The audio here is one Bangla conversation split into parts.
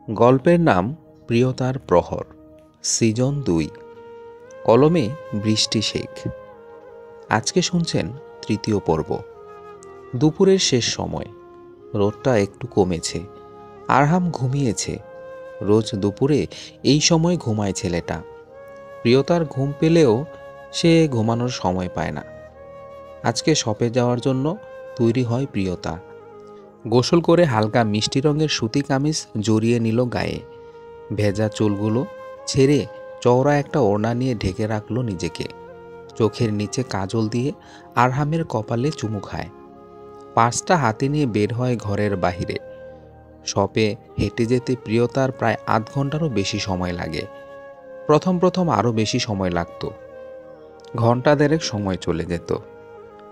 গল্পের নাম প্রিয়তার প্রহর, সিজন ২। কলমে বৃষ্টি শেখ। আজকে শুনছেন তৃতীয় পর্ব। দুপুরের শেষ সময়, রোদটা একটু কমেছে। আরহাম ঘুমিয়েছে। রোজ দুপুরে এই সময় ঘুমায় ছেলেটা। প্রিয়তার ঘুম পেলেও সে ঘুমানোর সময় পায় না। আজকে শপে যাওয়ার জন্য তৈরি হয় প্রিয়তা। গোসল করে হালকা মিষ্টি রঙের সুতি কামিজ জড়িয়ে নিল গায়ে। ভেজা চুলগুলো ছেড়ে চওড়া একটা ওড়না নিয়ে ঢেকে রাখল নিজেকে। চোখের নিচে কাজল দিয়ে আরহামের কপালে চুমু খায়। পার্সটা হাতে নিয়ে বের হয় ঘরের বাহিরে। শপে হেঁটে যেতে প্রিয়তার প্রায় আধ ঘন্টারও বেশি সময় লাগে। প্রথম আরও বেশি সময় লাগত। ঘন্টা দেড়েক সময় চলে যেত।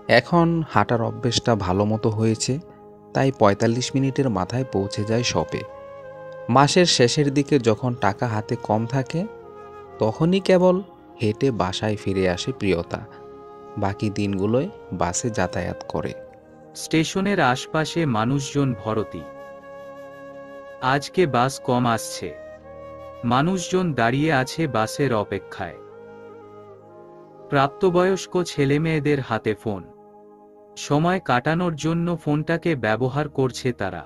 এখন হাঁটার অভ্যেসটা ভালো মতো হয়েছে, তাই ৪৫ মিনিটের মাথায় পৌঁছে যায় শপে। মাসের শেষের দিকে যখন টাকা হাতে কম থাকে, তখনই কেবল হেঁটে বাসায় ফিরে আসে প্রিয়তা। বাকি দিনগুলোয় বাসে যাতায়াত করে। স্টেশনের আশপাশে মানুষজন ভরতি। আজকে বাস কম আসছে। মানুষজন দাঁড়িয়ে আছে বাসের অপেক্ষায়। প্রাপ্তবয়স্ক ছেলেমেয়েদের হাতে ফোন। সময় কাটানোর জন্য ফোনটাকে ব্যবহার করছে তারা।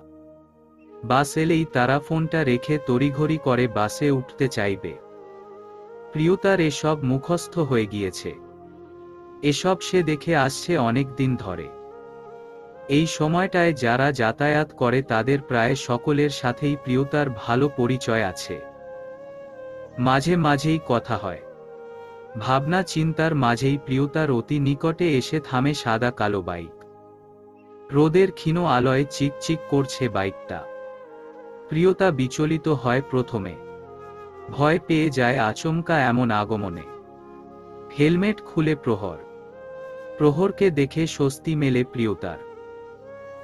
বাস এলেই তারা ফোনটা রেখে তড়িঘড়ি করে বাসে উঠতে চাইবে। প্রিয়তার এসব মুখস্থ হয়ে গিয়েছে। এসব সে দেখে আসছে অনেক দিন ধরে। এই সময়টায় যারা যাতায়াত করে তাদের প্রায় সকলের সাথেই প্রিয়তার ভালো পরিচয় আছে। মাঝে মাঝেই কথা হয়। ভাবনা চিন্তার মাঝেই প্রিয়তার অতি নিকটে এসে থামে সাদা কালো বাইক। রোদের ক্ষীণ আলোয় চিকচিক করছে বাইকটা। প্রিয়তা বিচলিত হয় প্রথমে। ভয় পেয়ে যায় আচমকা এমন আগমনে। হেলমেট খুলে প্রহরকে দেখে স্বস্তি মেলে প্রিয়তার।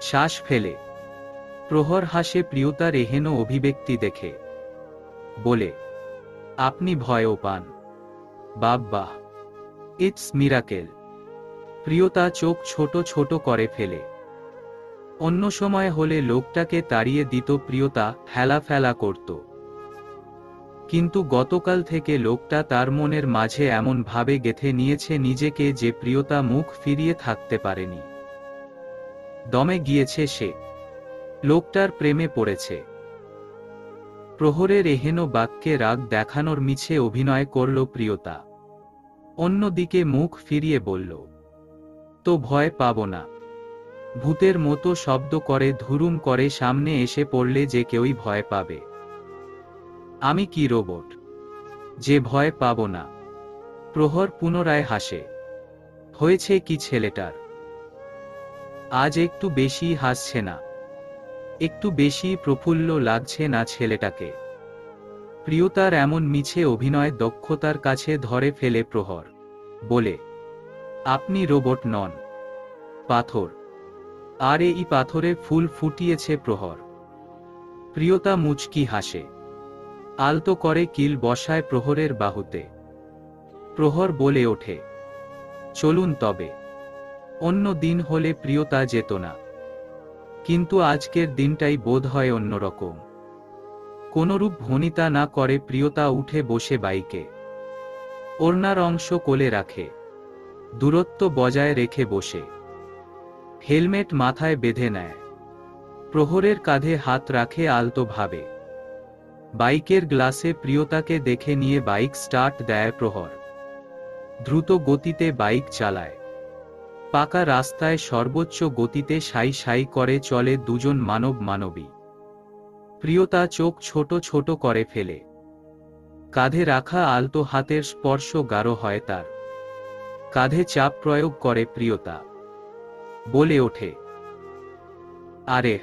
শ্বাস ফেলে। প্রহর হাসে প্রিয়তার এহেন অভিব্যক্তি দেখে। বলে, আপনি ভয়ও পান? বাহ, ইটস মিরাকেল। প্রিয়তা চোখ ছোট ছোট করে ফেলে। অন্য সময় হলে লোকটাকে তাড়িয়ে দিত প্রিয়তা, হেলাফেলা করত। কিন্তু গতকাল থেকে লোকটা তার মনের মাঝে এমন ভাবে গেঁথে নিয়েছে নিজেকে যে প্রিয়তা মুখ ফিরিয়ে থাকতে পারেনি। দমে গিয়েছে সে। লোকটার প্রেমে পড়েছে। প্রহরের এহেন বাক্যে রাগ দেখানোর মিছে অভিনয় করল প্রিয়তা। অন্যদিকে মুখ ফিরিয়ে বলল, তো ভয় পাব না। ভূতের মতো শব্দ করে ধুরুম করে সামনে এসে পড়লে যে কেউই ভয় পাবে। আমি কি রোবট যে ভয় পাব না? প্রহর পুনরায় হাসে। হয়েছে কি ছেলেটার? আজ একটু বেশি হাসছে না? একটু বেশি প্রফুল্ল লাগছে না ছেলেটাকে? প্রিয়তার এমন মিছে অভিনয় দক্ষতার কাছে ধরে ফেলে প্রহর। বলে, আপনি রোবট নন, পাথর। আর এই পাথরে ফুল ফুটিয়েছে প্রহর। প্রিয়তা মুচকি হাসে। আলতো করে কিল বসায় প্রহরের বাহুতে। প্রহর বলে ওঠে, চলুন তবে। অন্য দিন হলে প্রিয়তা যেত না, কিন্তু আজকের দিনটাই বোধ হয় অন্যরকম। কোনরূপ ভনিতা না করে প্রিয়তা উঠে বসে বাইকে। ওড়নার অংশ কোলে রাখে, দূরত্ব বজায় রেখে বসে। হেলমেট মাথায় বেঁধে নেয়। প্রহরের কাঁধে হাত রাখে আলতো ভাবে। বাইকের গ্লাসে প্রিয়তাকে দেখে নিয়ে বাইক স্টার্ট দেয় প্রহর। দ্রুত গতিতে বাইক চালায়। পাকা রাস্তায় সর্বোচ্চ গতিতে সাই সাই করে চলে দুজন মানবী। প্রিয়তা চোখ ছোট ছোট করে ফেলে। কাঁধে রাখা আলতো হাতের স্পর্শ গাঢ় হয় তার। কাঁধে চাপ প্রয়োগ করে প্রিয়তা। বলে ওঠে, আরে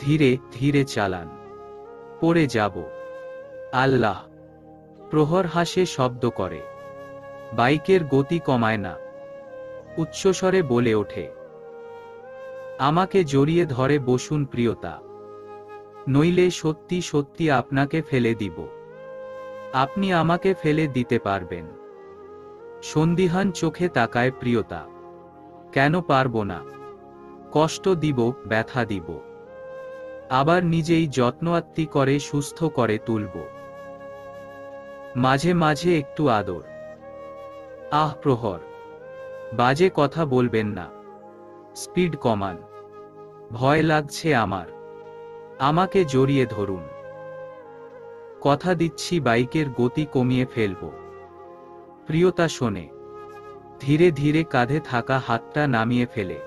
ধীরে ধীরে চালান, পড়ে যাব। আল্লাহ। প্রহর হাসে শব্দ করে। বাইকের গতি কমায় না। উচ্চস্বরে বলে ওঠে, আমাকে জড়িয়ে ধরে বসুন প্রিয়তা, নইলে সত্যি সত্যি আপনাকে ফেলে দিব। আপনি আমাকে ফেলে দিতে পারবেন? সন্দিহান চোখে তাকায় প্রিয়তা। কেন পারব না? কষ্ট দিব, ব্যথা দিব। আবার নিজেই যত্নআত্তি করে সুস্থ করে তুলব। মাঝে মাঝে একটু আদর। আহ প্রহর, বাজে কথা বলবেন না, স্পিড কমান, ভয় লাগছে আমার, আমাকে জড়িয়ে ধরুন। কথা দিচ্ছি বাইকের গতি কমিয়ে ফেলব। প্রিয়তা শোনে, ধীরে ধীরে কাঁধে থাকা হাতটা নামিয়ে ফেলে।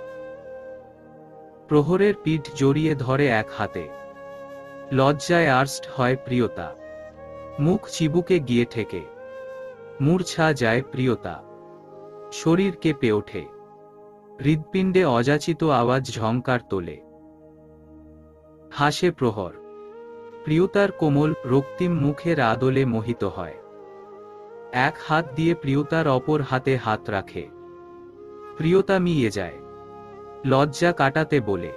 প্রহরের পিঠ জড়িয়ে ধরে এক হাতে। লজ্জায় আর্স্ট হয় প্রিয়তা, মুখ চিবুকে গিয়ে ঠেকে। মূর্ছা যায় প্রিয়তা, শরীর কেঁপে ওঠে, হৃৎপিণ্ডে অযাচিত আওয়াজ ঝংকার তোলে। হাসে প্রহর, প্রিয়তার কোমল রক্তিম মুখের আদলে মোহিত হয়। এক হাত দিয়ে প্রিয়তার অপর হাতে হাত রাখে। প্রিয়তা মিয়ে যায়, লজ্জা কাটাতে বলে,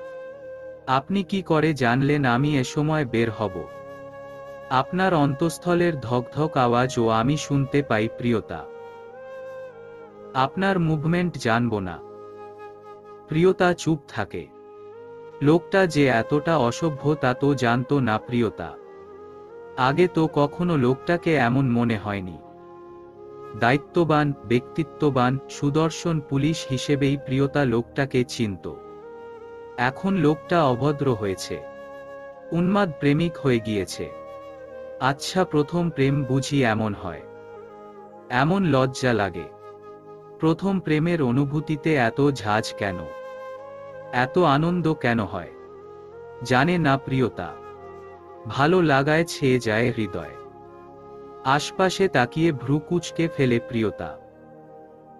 আপনি কি করে জানলেন আমি এসময় বের হব? আপনার অন্তঃস্থলের ধকধক আওয়াজও আমি শুনতে পাই প্রিয়তা। আপনার মুভমেন্ট জানব না? প্রিয়তা চুপ থাকে। লোকটা যে এতটা অসভ্য তা তো জানত না প্রিয়তা। আগে তো কখনো লোকটাকে এমন মনে হয়নি। দায়িত্ববান, ব্যক্তিত্ববান, সুদর্শন পুলিশ হিসেবেই প্রিয়তা লোকটাকে চিনত। এখন লোকটা অভদ্র হয়েছে, উন্মাদ প্রেমিক হয়ে গিয়েছে। আচ্ছা, প্রথম প্রেম বুঝি এমন হয়? এমন লজ্জা লাগে? প্রথম প্রেমের অনুভূতিতে এত ঝাঁজ কেন? এত আনন্দ কেন হয়? জানে না প্রিয়তা। ভালো লাগায় ছেয়ে যায় হৃদয়। আশপাশে তাকিয়ে ভ্রু কুঁচকে ফেলে প্রিয়তা।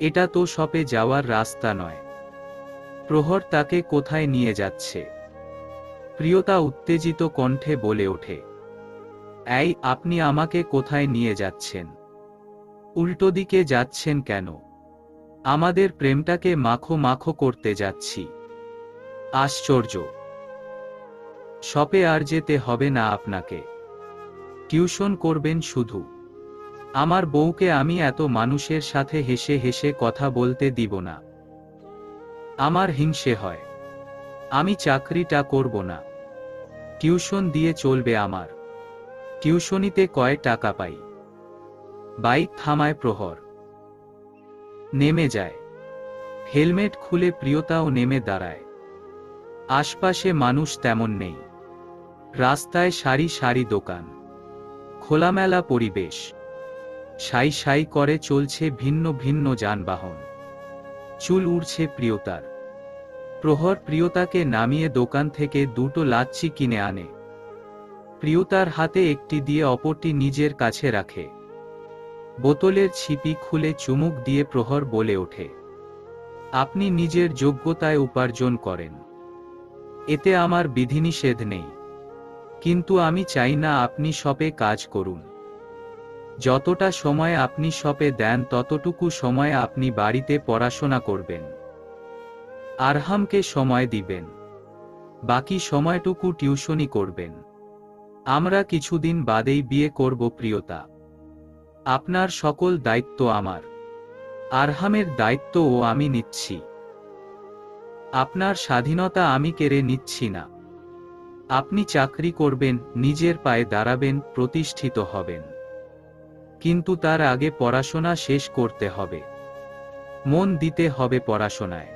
এটা তো শপে যাওয়ার রাস্তা নয়। প্রহর তাকে কোথায় নিয়ে যাচ্ছে? প্রিয়তা উত্তেজিত কণ্ঠে বলে ওঠে, এই, আপনি আমাকে কোথায় নিয়ে যাচ্ছেন? উল্টো দিকে যাচ্ছেন কেন? আমাদের প্রেমটাকে মাখো মাখো করতে যাচ্ছি। আশ্চর্য! শপে আর যেতে হবে না আপনাকে। টিউশন করবেন শুধু। আমার বউকে আমি এত মানুষের সাথে হেসে হেসে কথা বলতে দিব না। আমার হিংসে হয়। আমি চাকরিটা করব না। টিউশন দিয়ে চলবে আমার। টিউশনিতে কয় টাকা পাই? বাইক থামায় প্রহর। নেমে যায়। হেলমেট খুলে প্রিয়তাও নেমে দাঁড়ায়। আশপাশে মানুষ তেমন নেই। রাস্তায় সারি সারি দোকান, খোলামেলা পরিবেশ। সাই সাই করে চলছে ভিন্ন ভিন্ন যানবাহন। চুল উড়ছে প্রিয়তার। প্রহর প্রিয়তাকে নামিয়ে দোকান থেকে দুটো লাচ্ছি কিনে আনে। প্রিয়তার হাতে একটি দিয়ে অপরটি নিজের কাছে রাখে। বোতলের ছিপি খুলে চুমুক দিয়ে প্রহর বলে ওঠে, আপনি নিজের যোগ্যতায় উপার্জন করেন, এতে আমার বিধিনিষেধ নেই। কিন্তু আমি চাই না আপনি শপে কাজ করুন। যতটা সময় আপনি শপে দেন ততটুকু সময় আপনি বাড়িতে পড়াশোনা করবেন, আরহামকে সময় দিবেন। বাকি সময়টুকু টিউশনি করবেন। আমরা কিছুদিন বাদেই বিয়ে করব প্রিয়তা। আপনার সকল দায়িত্ব আমার। আরহামের দায়িত্বও আমি নিচ্ছি। আপনার স্বাধীনতা আমি কেড়ে নিচ্ছি না। আপনি চাকরি করবেন, নিজের পায়ে দাঁড়াবেন, প্রতিষ্ঠিত হবেন। কিন্তু তার আগে পড়াশোনা শেষ করতে হবে। মন দিতে হবে পড়াশোনায়।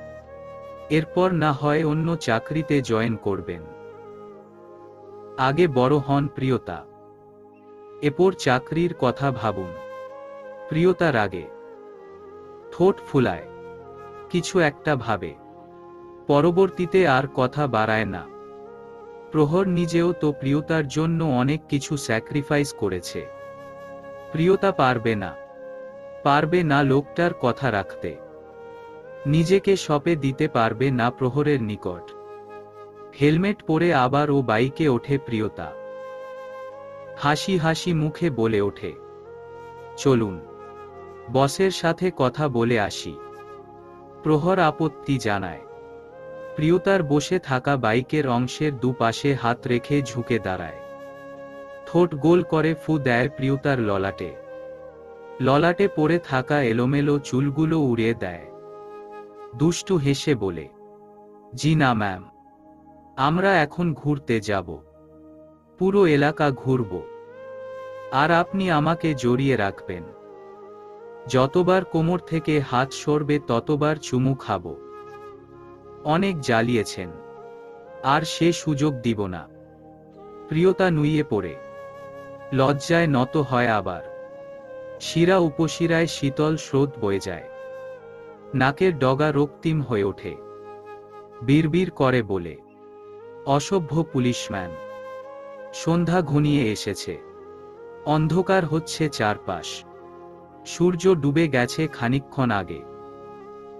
এরপর না হয় অন্য চাকরিতে জয়েন করবেন। আগে বড় হন প্রিয়তা। এরপর চাকরির কথা ভাবুন। প্রিয়তার আগে ঠোঁট ফুলায়, কিছু একটা ভাবে। পরবর্তীতে আর কথা বাড়ায় না। প্রহর নিজেও তো প্রিয়তার জন্য অনেক কিছু স্যাক্রিফাইস করেছে। প্রিয়তা পারবে না লোকটার কথা রাখতে। নিজেকে শপে দিতে পারবে না প্রহরের নিকট। হেলমেট পরে আবার ও বাইকে ওঠে প্রিয়তা। হাসি হাসি মুখে বলে ওঠে, চলুন, বসের সাথে কথা বলে আসি। প্রহর আপত্তি জানায়। প্রিয়তার বসে থাকা বাইকের অংশের দুপাশে হাত রেখে ঝুঁকে দাঁড়ায়। ঠোঁট গোল করে ফু দেয় প্রিয়তার ললাটে। ললাটে পড়ে থাকা এলোমেলো চুলগুলো উড়িয়ে দেয়। দুষ্টু হেসে বলে, জি না ম্যাম, আমরা এখন ঘুরতে যাব, পুরো এলাকা ঘুরব, আর আপনি আমাকে জড়িয়ে রাখবেন। যতবার কোমর থেকে হাত সরবে ততবার চুমু খাব। অনেক জ্বালিয়েছেন, আর সে সুযোগ দিব না। প্রিয়তা নুইয়ে পড়ে লজ্জায় নত হয় আবার। শিরা উপশিরায় শীতল স্রোত বয়ে যায়, নাকের ডগা রক্তিম হয়ে ওঠে। বিড়বিড় করে বলে, অসভ্য পুলিশম্যান। সন্ধ্যা ঘনিয়ে এসেছে, অন্ধকার হচ্ছে চারপাশ। সূর্য ডুবে গেছে খানিকক্ষণ আগে।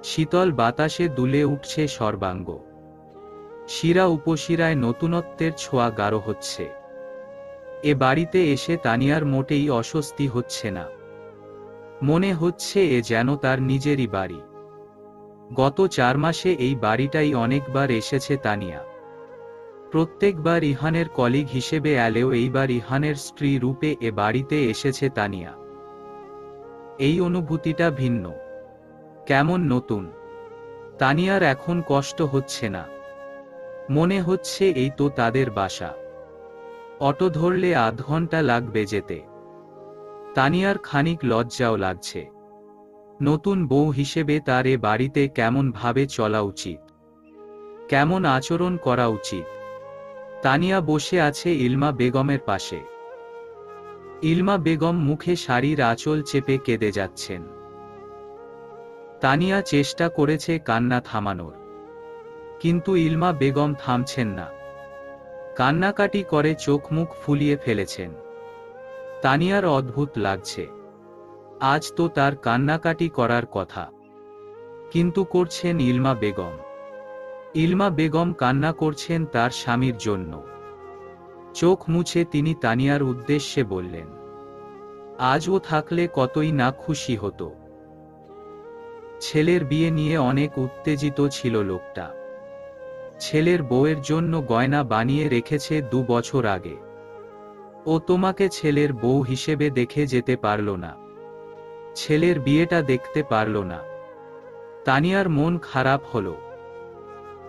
শীতল বাতাসে দুলে উঠছে সর্বাঙ্গ। শিরা উপশিরায় নতুনত্বের ছোঁয়া গাঢ় হচ্ছে। এ বাড়িতে এসে তানিয়ার মোটেই অস্বস্তি হচ্ছে না। মনে হচ্ছে এ যেন তার নিজেরই বাড়ি। গত 4 মাসে এই বাড়িটাই অনেকবার এসেছে তানিয়া। প্রত্যেকবার ইহানের কলিগ হিসেবে এলেও এইবার ইহানের স্ত্রী রূপে এ বাড়িতে এসেছে তানিয়া। এই অনুভূতিটা ভিন্ন, কেমন নতুন। তানিয়ার এখন কষ্ট হচ্ছে না। মনে হচ্ছে এই তো তাদের বাসা। অটো ধরলে আধ ঘন্টা লাগবে যেতে। তানিয়ার খানিক লজ্জাও লাগছে। নতুন বউ হিসেবে তার এ বাড়িতে কেমন ভাবে চলা উচিত, কেমন আচরণ করা উচিত। তানিয়া বসে আছে ইলমা বেগমের পাশে। ইলমা বেগম মুখে শাড়ির আঁচল চেপে কেঁদে যাচ্ছেন। তানিয়া চেষ্টা করেছে কান্না থামানোর, কিন্তু ইলমা বেগম থামছেন না। কান্নাকাটি করে চোখ মুখ ফুলিয়ে ফেলেছেন। তানিয়ার অদ্ভুত লাগছে। আজ তো তার কান্নাকাটি করার কথা, কিন্তু করছেন ইলমা বেগম। ইলমা বেগম কান্না করছেন তার স্বামীর জন্য। চোখ মুছে তিনি তানিয়ার উদ্দেশ্যে বললেন, আজ ও থাকলে কতই না খুশি হতো। ছেলের বিয়ে নিয়ে অনেক উত্তেজিত ছিল লোকটা। ছেলের বউয়ের জন্য গয়না বানিয়ে রেখেছে 2 বছর আগে। ও তোমাকে ছেলের বউ হিসেবে দেখে যেতে পারল না, ছেলের বিয়েটা দেখতে পারল না। তানিয়ার মন খারাপ হলো।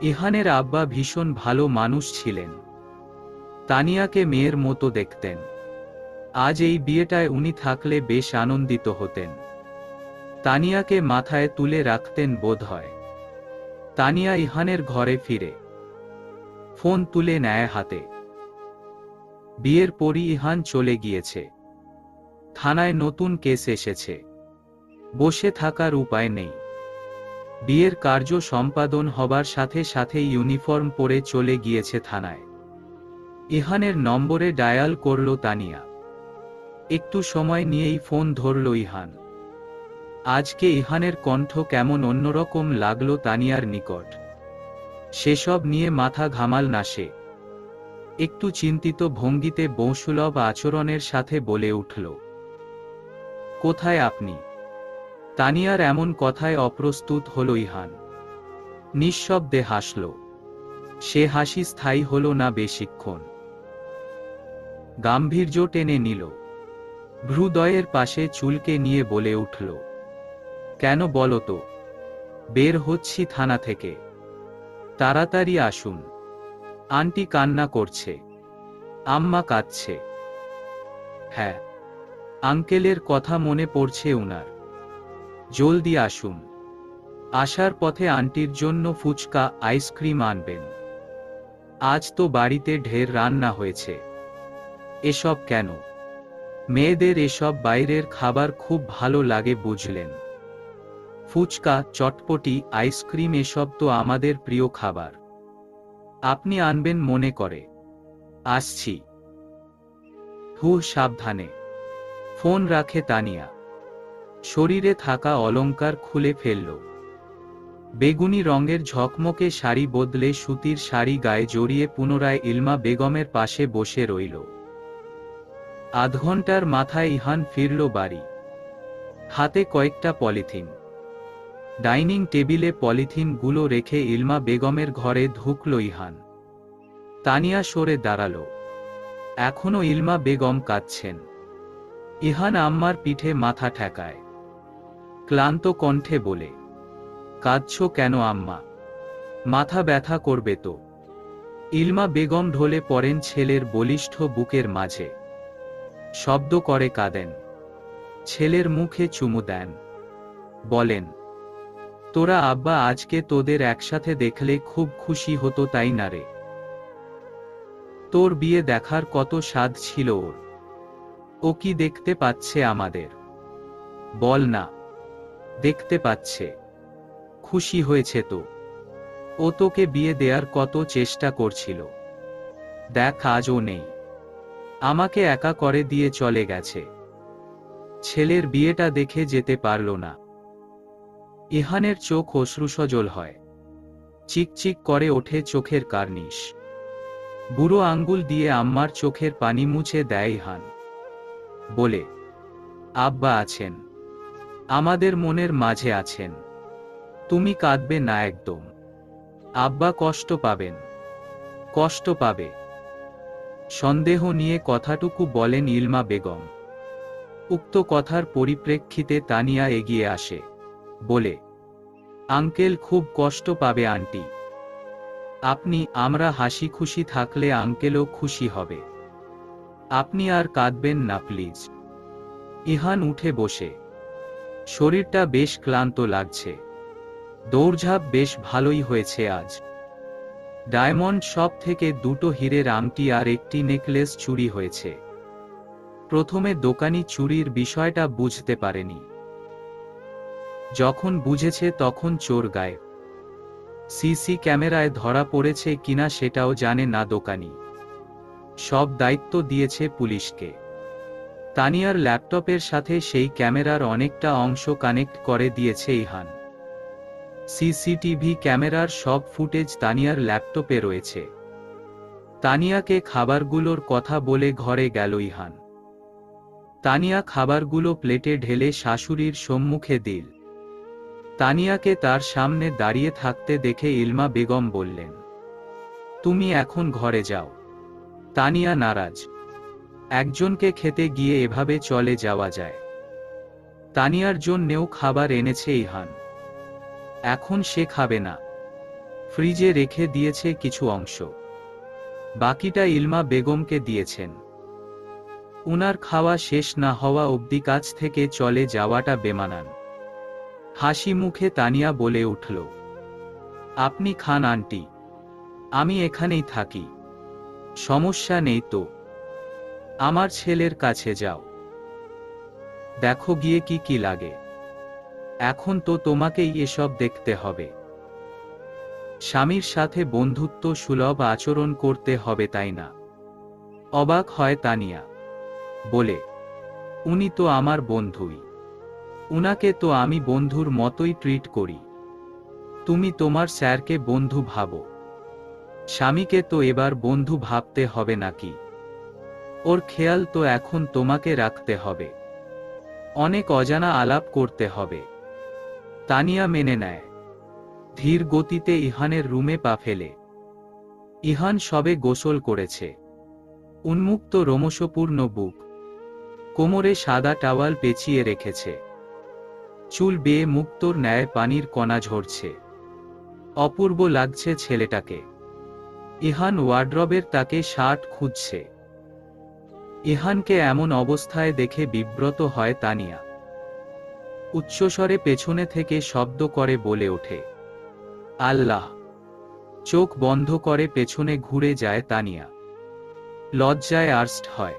ইহানের আব্বা ভীষণ ভালো মানুষ ছিলেন, তানিয়াকে মেয়ের মতো দেখতেন। আজ এই বিয়েটায় উনি থাকলে বেশ আনন্দিত হতেন। তানিয়াকে মাথায় তুলে রাখতেন বোধহয়। তানিয়া ইহানের ঘরে ফিরে ফোন তুলে নেয় হাতে। বিয়ের পরই ইহান চলে গিয়েছে। থানায় নতুন কেস এসেছে। বসে থাকার উপায় নেই। বিয়ের কার্য সম্পাদন হবার সাথে সাথে ইউনিফর্ম পরে চলে গিয়েছে থানায়। ইহানের নম্বরে ডায়াল করল তানিয়া। একটু সময় নিয়েই ফোন ধরল ইহান। আজকে ইহানের কণ্ঠ কেমন অন্যরকম লাগলো তানিয়ার নিকট। সেসব নিয়ে মাথা ঘামাল না সে। একটু চিন্তিত ভঙ্গিতে বংশুলভ আচরণের সাথে বলে উঠল, কোথায় আপনি? তানিয়ার এমন কথায় অপ্রস্তুত হল ইহান। নিঃশব্দে হাসল। সে হাসি স্থায়ী হল না বেশিক্ষণ। গাম্ভীর্য টেনে নিল। ভ্রুদয়ের পাশে চুলকে নিয়ে বলে উঠল, কেন বলো তো? বের হচ্ছি থানা থেকে, তাড়াতাড়ি আসুন। আন্টি কান্না করছে, আম্মা কাঁদছে। হ্যাঁ, আঙ্কেলের কথা মনে পড়ছে উনার। জলদি আসুন। আসার পথে আন্টির জন্য ফুচকা আইসক্রিম আনবেন। আজ তো বাড়িতে ঢের রান্না হয়েছে। এসব কেন? মেয়েদের এসব বাইরের খাবার খুব ভালো লাগে বুঝলেন। ফুচকা, চটপটি, আইসক্রিম এসব তো আমাদের প্রিয় খাবার। আপনি আনবেন মনে করে। আসছি। সাবধানে। ফোন রাখে তানিয়া। শরীরে থাকা অলংকার খুলে ফেলল। বেগুনি রঙের ঝকমকে শাড়ি বদলে সুতির শাড়ি গায়ে জড়িয়ে পুনরায় ইলমা বেগমের পাশে বসে রইল। আধ ঘন্টার মাথায় ইহান ফিরল বাড়ি। হাতে কয়েকটা পলিথিন। ডাইনিং টেবিলে পলিথিনগুলো রেখে ইলমা বেগমের ঘরে ঢুকল ইহান। তানিয়া সরে দাঁড়াল। এখনো ইলমা বেগম কাঁদছেন। ইহান আম্মার পিঠে মাথা ঠেকায়। ক্লান্ত কণ্ঠে বলে, কাঁদছো কেন আম্মা? মাথা ব্যথা করবে তো। ইলমা বেগম ঢলে পড়েন ছেলের বলিষ্ঠ বুকের মাঝে। শব্দ করে কাঁদেন। ছেলের মুখে চুমু দেন। বলেন, তোরা আব্বা আজকে তোদের একসাথে দেখলে খুব খুশি হতো তাই না রে? তোর বিয়ে দেখার কত স্বাদ ছিল ওর। ও কি দেখতে পাচ্ছে আমাদের? বল না। দেখতে পাচ্ছে। খুশি হয়েছে তো। ও তোকে বিয়ে দেয়ার কত চেষ্টা করছিল। দেখ আজও নেই। আমাকে একা করে দিয়ে চলে গেছে। ছেলের বিয়েটা দেখে যেতে পারল না। ইহানের চোখ অশ্রুসজল হয়। চিকচিক করে ওঠে চোখের কার্নিশ। বুড়ো আঙ্গুল দিয়ে আম্মার চোখের পানি মুছে দেয় ইহান। বলে, আব্বা আছেন। আমাদের মনের মাঝে আছেন। তুমি কাঁদবে না একদম। আব্বা কষ্ট পাবেন। কষ্ট পাবে। সন্দেহ নিয়ে কথাটুকু বলেন ইলমা বেগম। উক্ত কথার পরিপ্রেক্ষিতে তানিয়া এগিয়ে আসে। বলে, আঙ্কেল খুব কষ্ট পাবে আন্টি। আমরা হাসি খুশি থাকলে আঙ্কেলও খুশি হবে। আপনি আর কাঁদবেন না প্লিজ। ইহান উঠে বসে। শরীরটা বেশ ক্লান্ত লাগছে। দৌড়ঝাঁপ বেশ ভালোই হয়েছে আজ। ডায়মন্ড শপ থেকে দুটো হীরের আংটি আর একটি নেকলেস চুরি হয়েছে। প্রথমে দোকানি চুরির বিষয়টা বুঝতে পারেনি। যখন বুঝেছে তখন চোর গায়েব। সিসি ক্যামেরায় ধরা পড়েছে কিনা সেটাও জানে না দোকানি। সব দায়িত্ব দিয়েছে পুলিশকে। তানিয়ার ল্যাপটপের সাথে সেই ক্যামেরার অনেকটা অংশ কানেক্ট করে দিয়েছে ইহান। সিসিটিভি ক্যামেরার সব ফুটেজ তানিয়ার ল্যাপটপে রয়েছে। তানিয়াকে খাবারগুলোর কথা বলে ঘরে গেল ইহান। তানিয়া খাবারগুলো প্লেটে ঢেলে শাশুড়ির সম্মুখে দিল। তানিয়াকে তার সামনে দাঁড়িয়ে থাকতে দেখে ইলমা বেগম বললেন, তুমি এখন ঘরে যাও। তানিয়া নারাজ। একজনকে খেতে গিয়ে এভাবে চলে যাওয়া যায়? তানিয়ার জন্যেও খাবার এনেছে ইহান। এখন সে খাবে না। ফ্রিজে রেখে দিয়েছে কিছু অংশ। বাকিটা ইলমা বেগমকে দিয়েছেন। উনার খাওয়া শেষ না হওয়া অবধি কাছ থেকে চলে যাওয়াটা বেমানান। হাসি মুখে তানিয়া বলে উঠল, আপনি খান আন্টি। আমি এখানেই থাকি। সমস্যা নেই তো। আমার ছেলের কাছে যাও। দেখো গিয়ে কি কি লাগে। এখন তো তোমাকেই এসব দেখতে হবে। স্বামীর সাথে বন্ধুত্ব সুলভ আচরণ করতে হবে তাই না? অবাক হয় তানিয়া। বলে, উনি তো আমার বন্ধুই। উনাকে তো আমি বন্ধুর মতোই ট্রিট করি। তুমি তোমার স্যারকে বন্ধু ভাবো। স্বামীকে তো এবার বন্ধু ভাবতে হবে নাকি? ওর খেয়াল তো এখন তোমাকে রাখতে হবে। অনেক অজানা আলাপ করতে হবে। তানিয়া মেনে নেয়। ধীর গতিতে ইহানের রুমে পা ফেলে। ইহান সবে গোসল করেছে। উন্মুক্ত রোমশপূর্ণ বুক। কোমরে সাদা টাওয়াল পেঁচিয়ে রেখেছে। চুল বেয়ে মুক্তোর ন্যায় পানির কণা ঝরছে। অপূর্ব লাগছে ছেলেটাকে। ইহান ওয়ার্ড্রবের তাকে শার্ট খুঁজছে। ইহানকে এমন অবস্থায় দেখে বিব্রত হয় তানিয়া। উচ্চস্বরে পেছনে থেকে শব্দ করে বলে ওঠে, আল্লাহ! চোখ বন্ধ করে পেছনে ঘুরে যায় তানিয়া। লজ্জায় আর্স্ট হয়।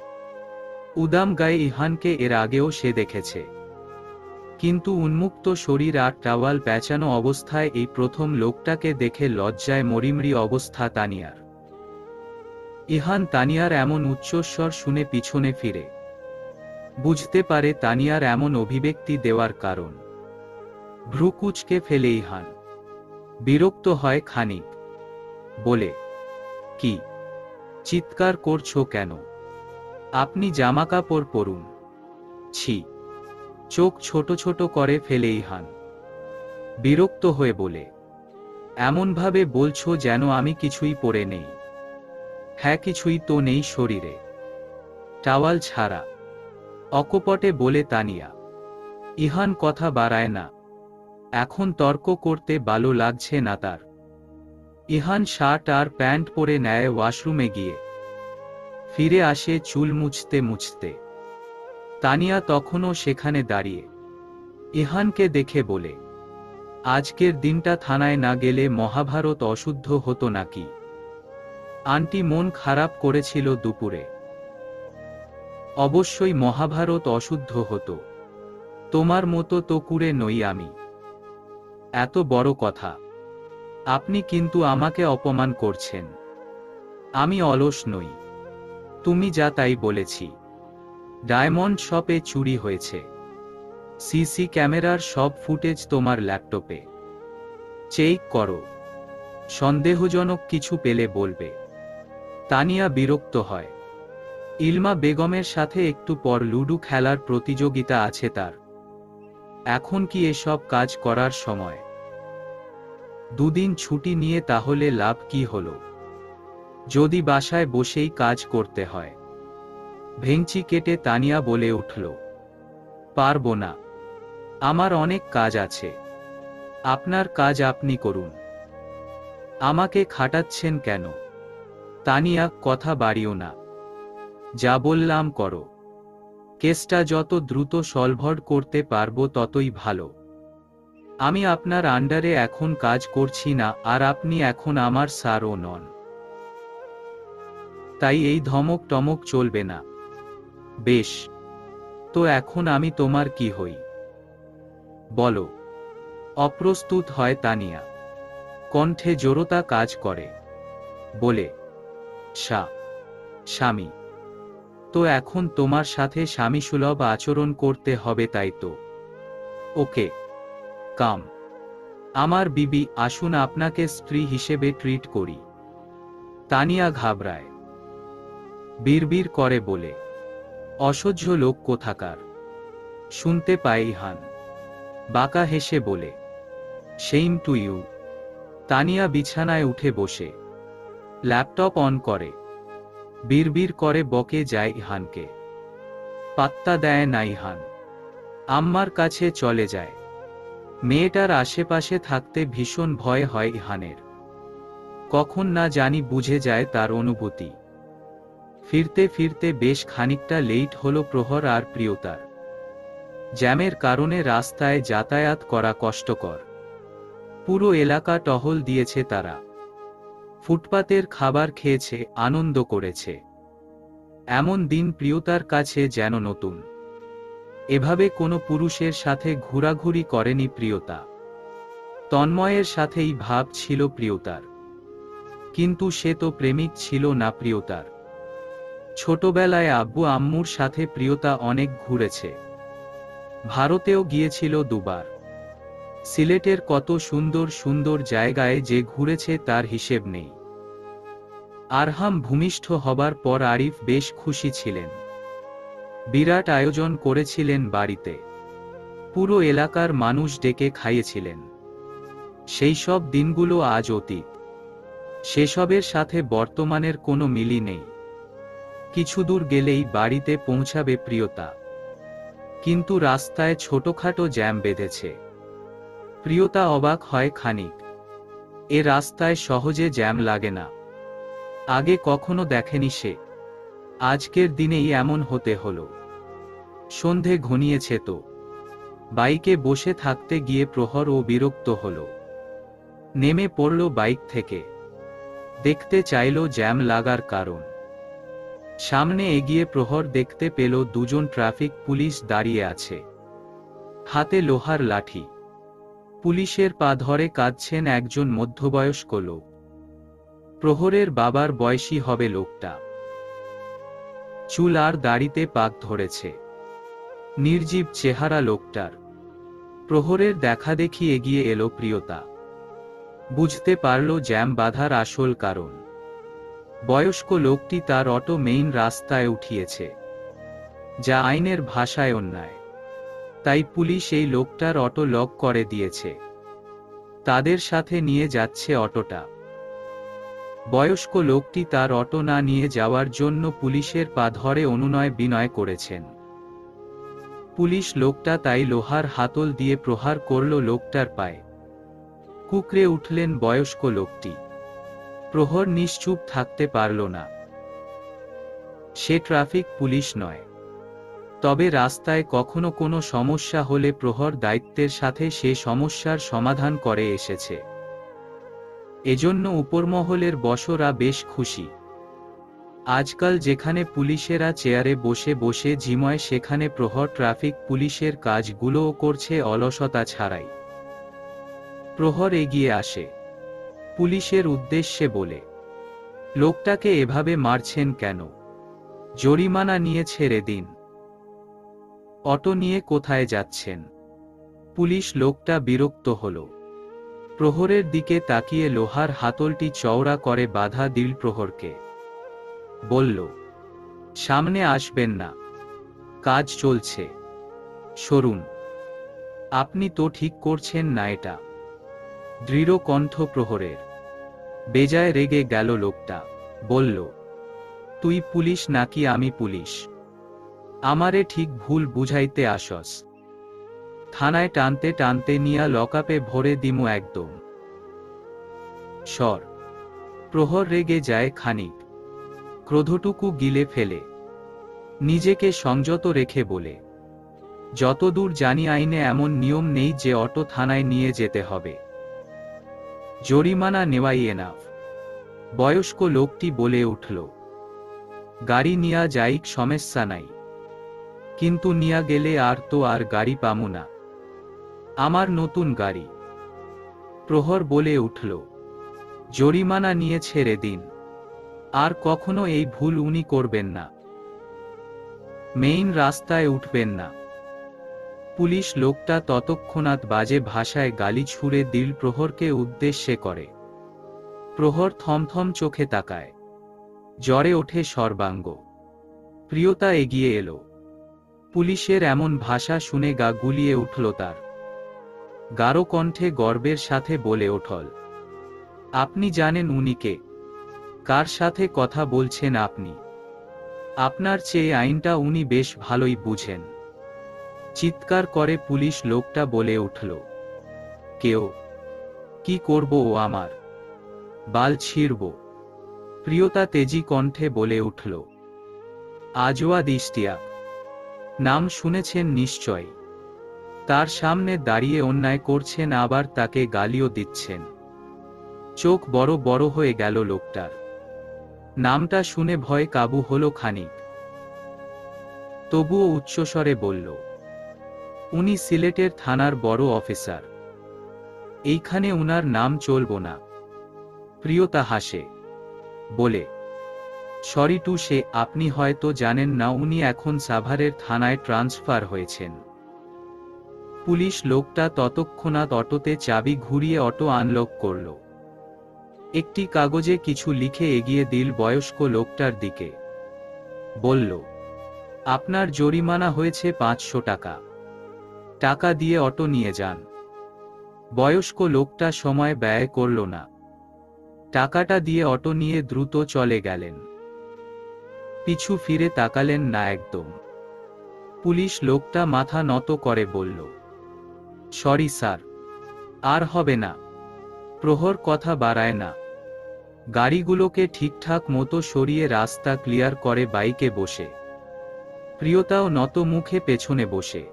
উদাম গায়ে ইহানকে এর আগেও সে দেখেছে। কিন্তু উন্মুক্ত শরীর আর টাওয়াল পেঁচানো অবস্থায় এই প্রথম লোকটাকে দেখে লজ্জায় মরিমরি অবস্থা তানিয়ার। ইহান তানিয়ার এমন উচ্চস্বর শুনে পিছনে ফিরে। বুঝতে পারে তানিয়ার এমন অভিব্যক্তি দেওয়ার কারণ। ভ্রু কুঁচকে ফেলে ইহান। বিরক্ত হয় খানিক। বলে, কি চিৎকার করছো কেন? আপনি জামাকাপড় পরুন। ছি! চোখ ছোট ছোট করে ফেলে ইহান। বিরক্ত হয়ে বলে, এমনভাবে বলছো যেন আমি কিছুই পরে নেই। হ্যাঁ, কিছুই তো নেই শরীরে, টাওয়াল ছাড়া। অকপটে বলে তানিয়া। ইহান কথা বাড়ায় না। এখন তর্ক করতে ভালো লাগছে না তার। ইহান শার্ট আর প্যান্ট পরে নেয় ওয়াশরুমে গিয়ে। ফিরে আসে চুল মুছতে মুছতে। তানিয়া তখনও সেখানে দাঁড়িয়ে। ইহানকে দেখে বলে, আজকের দিনটা থানায় না গেলে মহাভারত অশুদ্ধ হতো নাকি? আন্টি মন খারাপ করেছিল দুপুরে। অবশ্যই মহাভারত অশুদ্ধ হতো। তোমার মতো তো কুড়ে নই আমি। এত বড় কথা। আপনি কিন্তু আমাকে অপমান করছেন। আমি অলস নই। তুমি যা তাই বলেছি। ডায়মন্ড শপে চুরি হয়েছে। সিসি ক্যামেরার সব ফুটেজ তোমার ল্যাপটপে। চেক করো। সন্দেহজনক কিছু পেলে বলবে। তানিয়া বিরক্ত হয়। ইলমা বেগমের সাথে একটু পর লুডু খেলার প্রতিযোগিতা আছে তার। এখন কি এসব কাজ করার সময়? দুদিন ছুটি নিয়ে তাহলে লাভ কি হলো? যদি বাসায় বসেই কাজ করতে হয়। ভেঙচি কেটে তানিয়া বলে উঠল, পারবো না। আমার অনেক কাজ আছে। আপনার কাজ আপনি করুন। আমাকে খাটাচ্ছেন কেন? তানিয়া, কথা বাড়িও না। যা বললাম করো। কেসটা যত দ্রুত সলভড করতে পারবো ততই ভালো। আমি আপনার আন্ডারে এখন কাজ করছি না, আর আপনি এখন আমার স্যারও নন। তাই এই ধমক টমক চলবে না। বেশ, তো এখন আমি তোমার কি হই? বলো। অপ্রস্তুত হয় তানিয়া। কণ্ঠে জড়তা কাজ করে। বলে, স্বামী। তো এখন তোমার সাথে স্বামীসুলভ আচরণ করতে হবে, তাই তো? ওকে, কাম। আমার বিবি, আসুন আপনাকে স্ত্রী হিসেবে ট্রিট করি। তানিয়া ঘাবড়ায়। বিড়বিড় করে বলে, অসহ্য লোক কোথাকার। শুনতে পায় ইহান। বাঁকা হেসে বলে, সেইম টু ইউ। তানিয়া বিছানায় উঠে বসে ল্যাপটপ অন করে। বিড়বিড় করে বকে যায় ইহানকে। পাত্তা দেয় না ইহান। আম্মার কাছে চলে যায়। মেয়েটার আশেপাশে থাকতে ভীষণ ভয় হয় ইহানের। কখন না জানি বুঝে যায় তার অনুভূতি। ফিরতে ফিরতে বেশ খানিকটা লেট হলো প্রহর আর প্রিয়তার। জ্যামের কারণে রাস্তায় যাতায়াত করা কষ্টকর। পুরো এলাকা টহল দিয়েছে তারা। ফুটপাতের খাবার খেয়েছে, আনন্দ করেছে। এমন দিন প্রিয়তার কাছে যেন নতুন। এভাবে কোনো পুরুষের সাথে ঘোরাঘুরি করেনি প্রিয়তা। তন্ময়ের সাথেই ভাব ছিল প্রিয়তার। কিন্তু সে তো প্রেমিক ছিল না প্রিয়তার। ছোটবেলায় আব্বু আম্মুর সাথে প্রিয়তা অনেক ঘুরেছে। ভারতেও গিয়েছিল দুবার। সিলেটের কত সুন্দর সুন্দর জায়গায় যে ঘুরেছে তার হিসেব নেই। আরহাম ভূমিষ্ঠ হবার পর আরিফ বেশ খুশি ছিলেন। বিরাট আয়োজন করেছিলেন বাড়িতে। পুরো এলাকার মানুষ ডেকে খাইয়েছিলেন। সেই সব দিনগুলো আজ অতীত। সেসবের সাথে বর্তমানের কোনো মিলই নেই। কিছু দূর গেলেই বাড়িতে পৌঁছাবে প্রিয়তা। কিন্তু রাস্তায় ছোটখাটো জ্যাম বেঁধেছে। প্রিয়তা অবাক হয় খানিক। এ রাস্তায় সহজে জ্যাম লাগে না। আগে কখনো দেখেনি সে। আজকের দিনেই এমন হতে হলো। সন্ধে ঘনিয়েছে তো। বাইকে বসে থাকতে গিয়ে প্রহর ও বিরক্ত হল। নেমে পড়ল বাইক থেকে। দেখতে চাইল জ্যাম লাগার কারণ। সামনে এগিয়ে প্রহর দেখতে পেল দুজন ট্রাফিক পুলিশ দাঁড়িয়ে আছে। হাতে লোহার লাঠি। পুলিশের পা ধরে কাঁদছেন একজন মধ্যবয়স্ক লোক। প্রহরের বাবার বয়সী হবে লোকটা। চুল আর দাড়িতে পাক ধরেছে। নির্জীব চেহারা লোকটার। প্রহরের দেখাদেখি এগিয়ে এলো প্রিয়তা। বুঝতে পারল জ্যাম বাঁধার আসল কারণ। বয়স্ক লোকটি তার অটো মেইন রাস্তায় উঠিয়েছে, যা আইনের ভাষায় অন্যায়। তাই পুলিশ এই লোকটার অটো লক করে দিয়েছে। তাদের সাথে নিয়ে যাচ্ছে অটোটা। বয়স্ক লোকটি তার অটো না নিয়ে যাওয়ার জন্য পুলিশের পা ধরে অনুনয় বিনয় করেছেন। পুলিশ লোকটা তাই লোহার হাতল দিয়ে প্রহার করল লোকটার পায়ে। কুঁকড়ে উঠলেন বয়স্ক লোকটি। প্রহর নিশ্চুপ থাকতে পারল না। সে ট্রাফিক পুলিশ নয়, তবে রাস্তায় কখনো কোনো সমস্যা হলে প্রহর দায়িত্বের সাথে সে সমস্যার সমাধান করে এসেছে। এজন্য উপরমহলের বসরা বেশ খুশি। আজকাল যেখানে পুলিশেরা চেয়ারে বসে বসে ঝিময়, সেখানে প্রহর ট্রাফিক পুলিশের কাজগুলোও করছে অলসতা ছাড়াই। প্রহর এগিয়ে আসে, পুলিশের উদ্দেশ্যে বলে, লোকটাকে এভাবে মারছেন কেন? জরিমানা নিয়ে ছেড়ে দিন। অটো নিয়ে কোথায় যাচ্ছেন? পুলিশ লোকটা বিরক্ত হল। প্রহরের দিকে তাকিয়ে লোহার হাতলটি চওড়া করে বাধা দিল প্রহরকে। বলল, সামনে আসবেন না, কাজ চলছে, সরুন। আপনি তো ঠিক করছেন না এটা। দৃঢ় কণ্ঠ প্রহরের। বেজায় রেগে গেল লোকটা, বলল, তুই পুলিশ নাকি আমি পুলিশ? আমারে ঠিক ভুল বুঝাইতে আসস? থানায় টানতে টানতে নিয়া লকআপে ভরে দিমু একদম। সর। প্রহর রেগে যায় খানিক, ক্রোধটুকু গিলে ফেলে, নিজেকে সংযত রেখে বলে, যতদূর জানি আইনে এমন নিয়ম নেই যে অটো থানায় নিয়ে যেতে হবে। জরিমানা নেওয়াই এনাফ। বয়স্ক লোকটি বলে উঠল, গাড়ি নিয়া যাইক, সমস্যা নাই, কিন্তু নিয়া গেলে আর গাড়ি পামু না। আমার নতুন গাড়ি। প্রহর বলে উঠল, জরিমানা নিয়ে ছেড়ে দিন, আর কখনো এই ভুল উনি করবেন না। মেইন রাস্তায় উঠবেন না। পুলিশ লোকটা ততক্ষণাৎ বাজে ভাষায় গালি ছুড়ে দিল প্রহরকে উদ্দেশ্যে করে। প্রহর থমথম চোখে তাকায়, জ্বরে ওঠে সর্বাঙ্গ। প্রিয়তা এগিয়ে এলো। পুলিশের এমন ভাষা শুনে গা গুলিয়ে উঠল তার। গাঢ় কণ্ঠে গর্বের সাথে বলে ওঠল, আপনি জানেন উনি কে? কার সাথে কথা বলছেন আপনি? আপনার চেয়ে আইনটা উনি বেশ ভালোই বুঝেন। চিৎকার করে পুলিশ লোকটা বলে উঠল, কেউ? কি করব ও আমার? বাল ছিঁড়ব। প্রিয়তা তেজি কণ্ঠে বলে উঠল, আজওয়াদ ইশতিয়াক। নাম শুনেছেন নিশ্চয়। তার সামনে দাঁড়িয়ে অন্যায় করছেন, আবার তাকে গালিও দিচ্ছেন। চোখ বড় বড় হয়ে গেল লোকটার। নামটা শুনে ভয় কাবু হলো খানিক, তবুও উচ্চস্বরে বলল, উনি সিলেটের থানার বড় অফিসার। এইখানে উনার নাম চলব না। প্রিয়তা হাসে, বলে, সরি টু সে, আপনি হয়তো জানেন না উনি এখন সাভারের থানায় ট্রান্সফার হয়েছেন। পুলিশ লোকটা ততক্ষণাৎ অটোতে চাবি ঘুরিয়ে অটো আনলক করল। একটি কাগজে কিছু লিখে এগিয়ে দিল বয়স্ক লোকটার দিকে। বলল, আপনার জরিমানা হয়েছে 500 টাকা। টাকা দিয়ে অটো নিয়ে যান। বয়স্ক লোকটা সময় ব্যয় করল না। টাকাটা দিয়ে অটো নিয়ে দ্রুত চলে গেলেন। পিছু ফিরে তাকালেন না একদম। পুলিশ লোকটা মাথা নত করে বলল, সরি স্যার, আর হবে না। প্রহর কথা বাড়ায় না। গাড়িগুলোকে ঠিকঠাক মতো সরিয়ে রাস্তা ক্লিয়ার করে বাইকে বসে। প্রিয়তাও নত মুখে পেছনে বসে।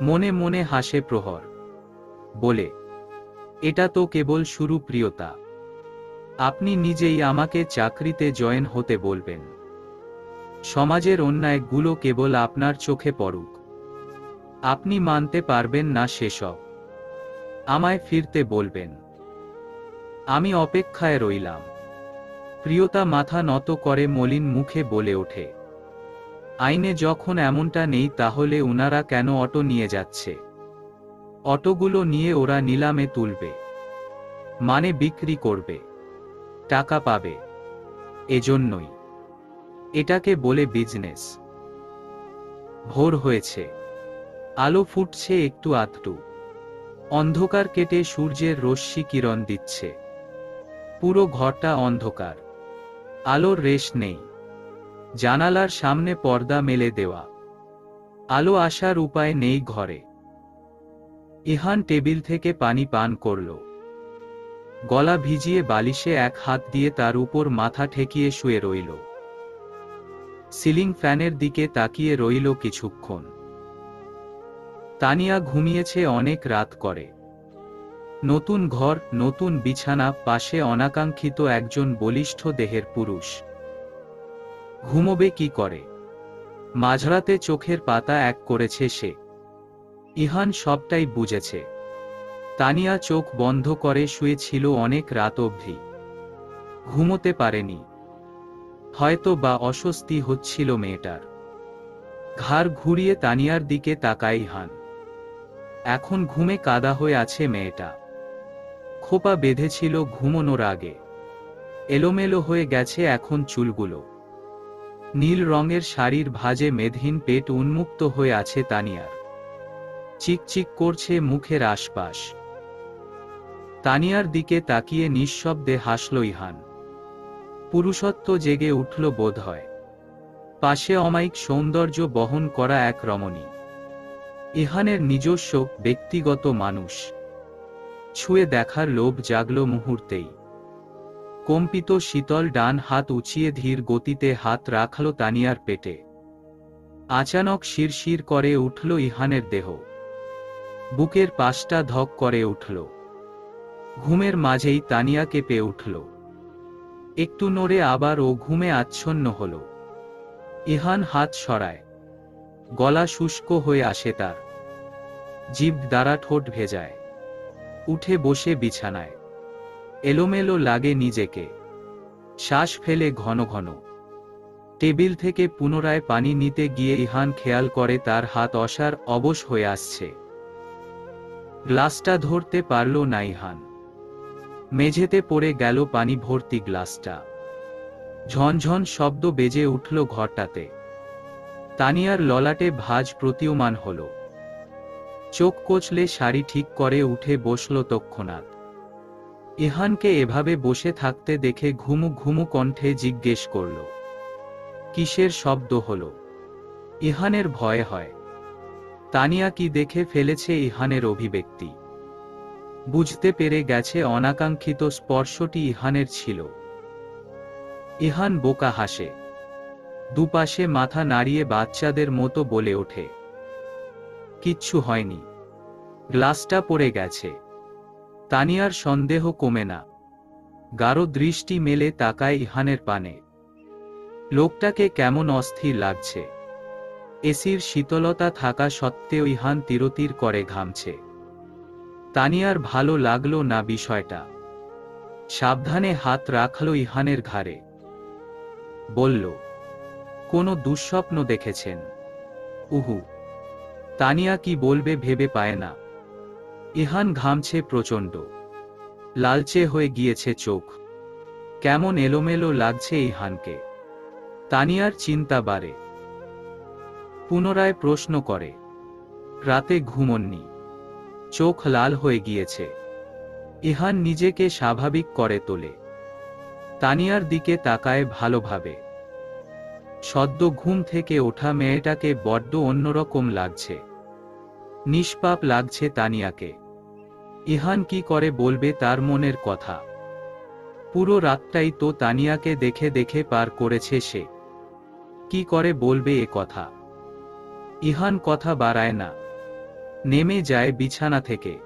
মনে মনে হাসে প্রহর, বলে, এটা তো কেবল শুরু প্রিয়তা। আপনি নিজেই আমাকে চাকরিতে জয়েন হতে বলবেন। সমাজের অন্যায়গুলো কেবল আপনার চোখে পড়ুক। আপনি মানতে পারবেন না সেসব। আমায় ফিরতে বলবেন। আমি অপেক্ষায় রইলাম। প্রিয়তা মাথা নত করে মলিন মুখে বলে ওঠে, আইনে যখন এমনটা নেই তাহলে উনারা কেন অটো নিয়ে যাচ্ছে? অটোগুলো নিয়ে ওরা নিলামে তুলবে, মানে বিক্রি করবে, টাকা পাবে। এজন্যই এটাকে বলে বিজনেস। ভোর হয়েছে, আলো ফুটছে একটু আধটু। অন্ধকার কেটে সূর্যের রশ্মি কিরণ দিচ্ছে। পুরো ঘরটা অন্ধকার, আলোর রেশ নেই। জানালার সামনে পর্দা মেলে দেওয়া, আলো আসার উপায় নেই ঘরে। ইহান টেবিল থেকে পানি পান করল। গলা ভিজিয়ে বালিশে এক হাত দিয়ে তার উপর মাথা ঠেকিয়ে শুয়ে রইল। সিলিং ফ্যানের দিকে তাকিয়ে রইল কিছুক্ষণ। তানিয়া ঘুমিয়েছে অনেক রাত করে। নতুন ঘর, নতুন বিছানা, পাশে অনাকাঙ্ক্ষিত একজন বলিষ্ঠ দেহের পুরুষ। ঘুমোবে কি করে? মাঝরাতে চোখের পাতা এক করেছে সে। ইহান সবটাই বুঝেছে। তানিয়া চোখ বন্ধ করে শুয়েছিল অনেক রাত অবধি। ঘুমোতে পারেনি। হয়তো বা অস্বস্তি হচ্ছিল মেয়েটার। ঘাড় ঘুরিয়ে তানিয়ার দিকে তাকায় ইহান। এখন ঘুমে কাদা হয়ে আছে মেয়েটা। খোপা বেঁধেছিল ঘুমোনোর আগে। এলোমেলো হয়ে গেছে এখন চুলগুলো। নীল রঙের শাড়ির ভাঁজে মেদহীন পেট উন্মুক্ত হয়ে আছে তানিয়ার। চিকচিক করছে মুখের আশপাশ। তানিয়ার দিকে তাকিয়ে নিঃশব্দে হাসল ইহান। পুরুষত্ব জেগে উঠল বোধ হয়। পাশে অমায়িক সৌন্দর্য বহন করা এক রমণী। ইহানের নিজস্ব ব্যক্তিগত মানুষ। ছুঁয়ে দেখার লোভ জাগল মুহূর্তেই। কম্পিত শীতল ডান হাত উঁচিয়ে ধীর গতিতে হাত রাখল তানিয়ার পেটে। আচানক শিরশির করে উঠল ইহানের দেহ। বুকের পাশটা ধক করে উঠল। ঘুমের মাঝেই তানিয়া কেঁপে উঠল। একটু নড়ে আবার ও ঘুমে আচ্ছন্ন হল। ইহান হাত সরায়। গলা শুষ্ক হয়ে আসে তার। জিভ দ্বারা ঠোঁট ভেজায়। উঠে বসে বিছানায়। এলোমেলো লাগে নিজেকে। শ্বাস ফেলে ঘন ঘন। টেবিল থেকে পুনরায় পানি নিতে গিয়ে ইহান খেয়াল করে তার হাত অসাড় অবশ হয়ে আসছে। গ্লাসটা ধরতে পারল না ইহান। মেঝেতে পড়ে গেল পানি ভর্তি গ্লাসটা। ঝনঝন শব্দ বেজে উঠল ঘরটাতে। তানিয়ার ললাটে ভাঁজ প্রতীয়মান হল। চোখ কচলে শাড়ি ঠিক করে উঠে বসল তৎক্ষণাৎ। ইহানকে এভাবে বসে থাকতে দেখে ঘুমু ঘুমু কণ্ঠে জিজ্ঞেস করল, কিসের শব্দ হল? ইহানের ভয় হয়। তানিয়া কি দেখে ফেলেছে ইহানের অভিব্যক্তি। বুঝতে পেরে গেছে অনাকাঙ্ক্ষিত স্পর্শটি ইহানের ছিল। ইহান বোকা হাসে। দুপাশে মাথা নাড়িয়ে বাচ্চাদের মতো বলে ওঠে, কিচ্ছু হয়নি, গ্লাসটা পড়ে গেছে। তানিয়ার সন্দেহ কমে না। গাঢ় দৃষ্টি মেলে তাকায় ইহানের পানে। লোকটাকে কেমন অস্থির লাগছে। এসির শীতলতা থাকা সত্ত্বেও ইহান তিরতির করে ঘামছে। তানিয়ার ভালো লাগলো না বিষয়টা। সাবধানে হাত রাখল ইহানের ঘাড়ে। বলল, কোনো দুঃস্বপ্ন দেখেছেন? উহু। তানিয়া কি বলবে ভেবে পায় না। ইহান ঘামছে প্রচণ্ড। লালচে হয়ে গিয়েছে চোখ। কেমন এলোমেলো লাগছে ইহানকে। তানিয়ার চিন্তা বাড়ে। পুনরায় প্রশ্ন করে, রাতে ঘুমোননি? চোখ লাল হয়ে গিয়েছে। ইহান নিজেকে স্বাভাবিক করে তোলে। তানিয়ার দিকে তাকায় ভালোভাবে। সদ্য ঘুম থেকে ওঠা মেয়েটাকে বড্ড অন্যরকম লাগছে। নিষ্পাপ লাগছে তানিয়াকে। ইহান কি করে বলবে তার মনের কথা? পুরো রাতটাই তো তানিয়াকে দেখে দেখে পার করেছে সে। কি করে বলবে এ কথা? ইহান কথা বাড়ায় না। নেমে যায় বিছানা থেকে।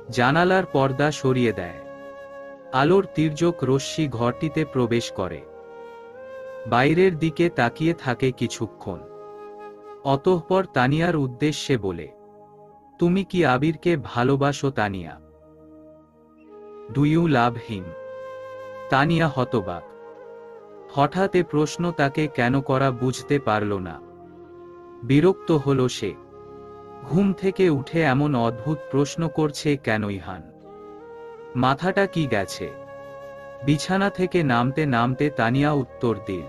জানালার পর্দা সরিয়ে দেয়। আলোর তির্যক রশ্মি ঘরটিতে প্রবেশ করে। বাইরের দিকে তাকিয়ে থাকে কিছুক্ষণ। অতঃপর তানিয়ার উদ্দেশ্যে বলে, তুমি কি আবিরকে ভালোবাসো তানিয়া? ডু ইউ লাভ হিম? তানিয়া হতবাক। হঠাৎ এ প্রশ্ন তাকে কেন করা বুঝতে পারল না। বিরক্ত হল সে। ঘুম থেকে উঠে এমন অদ্ভুত প্রশ্ন করছে কেন ইহান? মাথাটা কি গেছে? বিছানা থেকে নামতে নামতে তানিয়া উত্তর দিল,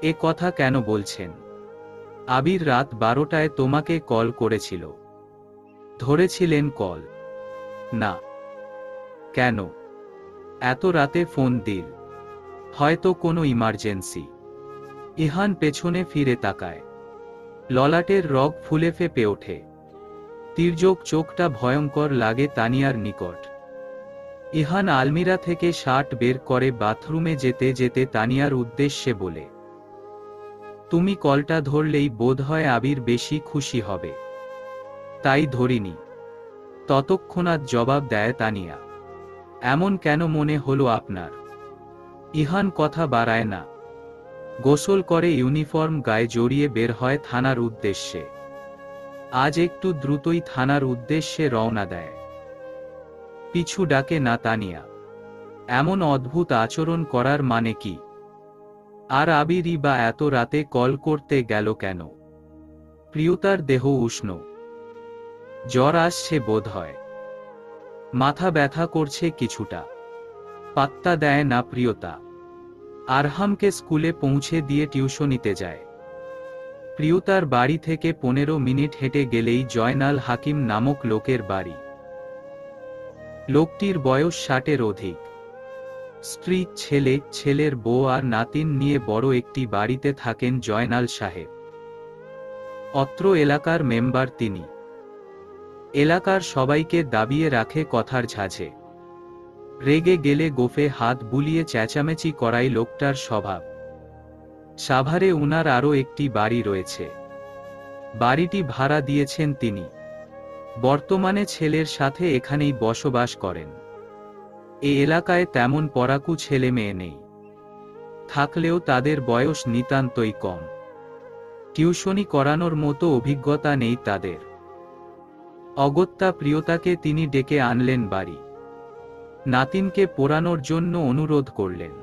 এ কথা কেন বলছেন? আবির রাত 12টায় তোমাকে কল করেছিল। ধরেছিলেন কল? না। কেন? এত রাতে ফোন দিল? হয়তো কোনো ইমার্জেন্সি। ইহান পেছনে ফিরে তাকায়। ললাটের রগ ফুলে ফেপে ওঠে। তির্যক চোখটা ভয়ঙ্কর লাগে তানিয়ার নিকট। ইহান আলমিরা থেকে শার্ট বের করে বাথরুমে যেতে যেতে তানিয়ার উদ্দেশ্যে বলে, তুমি কলটা ধরলেই বোধহয় আবির বেশি খুশি হবে। তাই ধরিনি। ততক্ষণাৎ জবাব দেয় তানিয়া, এমন কেন মনে হলো আপনার? ইহান কথা বাড়ায় না। গোসল করে ইউনিফর্ম গায়ে জড়িয়ে বের হয় থানার উদ্দেশ্যে। আজ একটু দ্রুতই থানার উদ্দেশ্যে রওনা দেয়। পিছু ডাকে না তানিয়া। এমন অদ্ভুত আচরণ করার মানে কি? আর আবিরই বা এত রাতে কল করতে গেল কেন? প্রিয়তার দেহ উষ্ণ। জ্বর আসছে বোধ হয়। মাথা ব্যথা করছে কিছুটা। পাত্তা দেয় না প্রিয়তা। আরহামকে স্কুলে পৌঁছে দিয়ে টিউশনিতে যায়। প্রিয়তার বাড়ি থেকে 15 মিনিট হেঁটে গেলেই জয়নাল হাকিম নামক লোকের বাড়ি। লোকটির বয়স 60-এর অধিক। স্ত্রী, ছেলে, ছেলের বউ আর নাতিন নিয়ে বড় একটি বাড়িতে থাকেন জয়নাল সাহেব। অত্র এলাকার মেম্বার তিনি। এলাকার সবাইকে দাবিয়ে রাখে কথার ঝাঁঝে। রেগে গেলে গোফে হাত বুলিয়ে চেঁচামেচি করাই লোকটার স্বভাব। সাভারে উনার আরও একটি বাড়ি রয়েছে। বাড়িটি ভাড়া দিয়েছেন তিনি। বর্তমানে ছেলের সাথে এখানেই বসবাস করেন। এ এলাকায় তেমন পড়াকু ছেলে মেয়ে নেই। থাকলেও তাদের বয়স নিতান্তই কম। টিউশনি করানোর মতো অভিজ্ঞতা নেই তাদের। অগত্যা প্রিয়তাকে তিনি ডেকে আনলেন বাড়ি। নাতিনকে পড়ানোর জন্য অনুরোধ করলেন।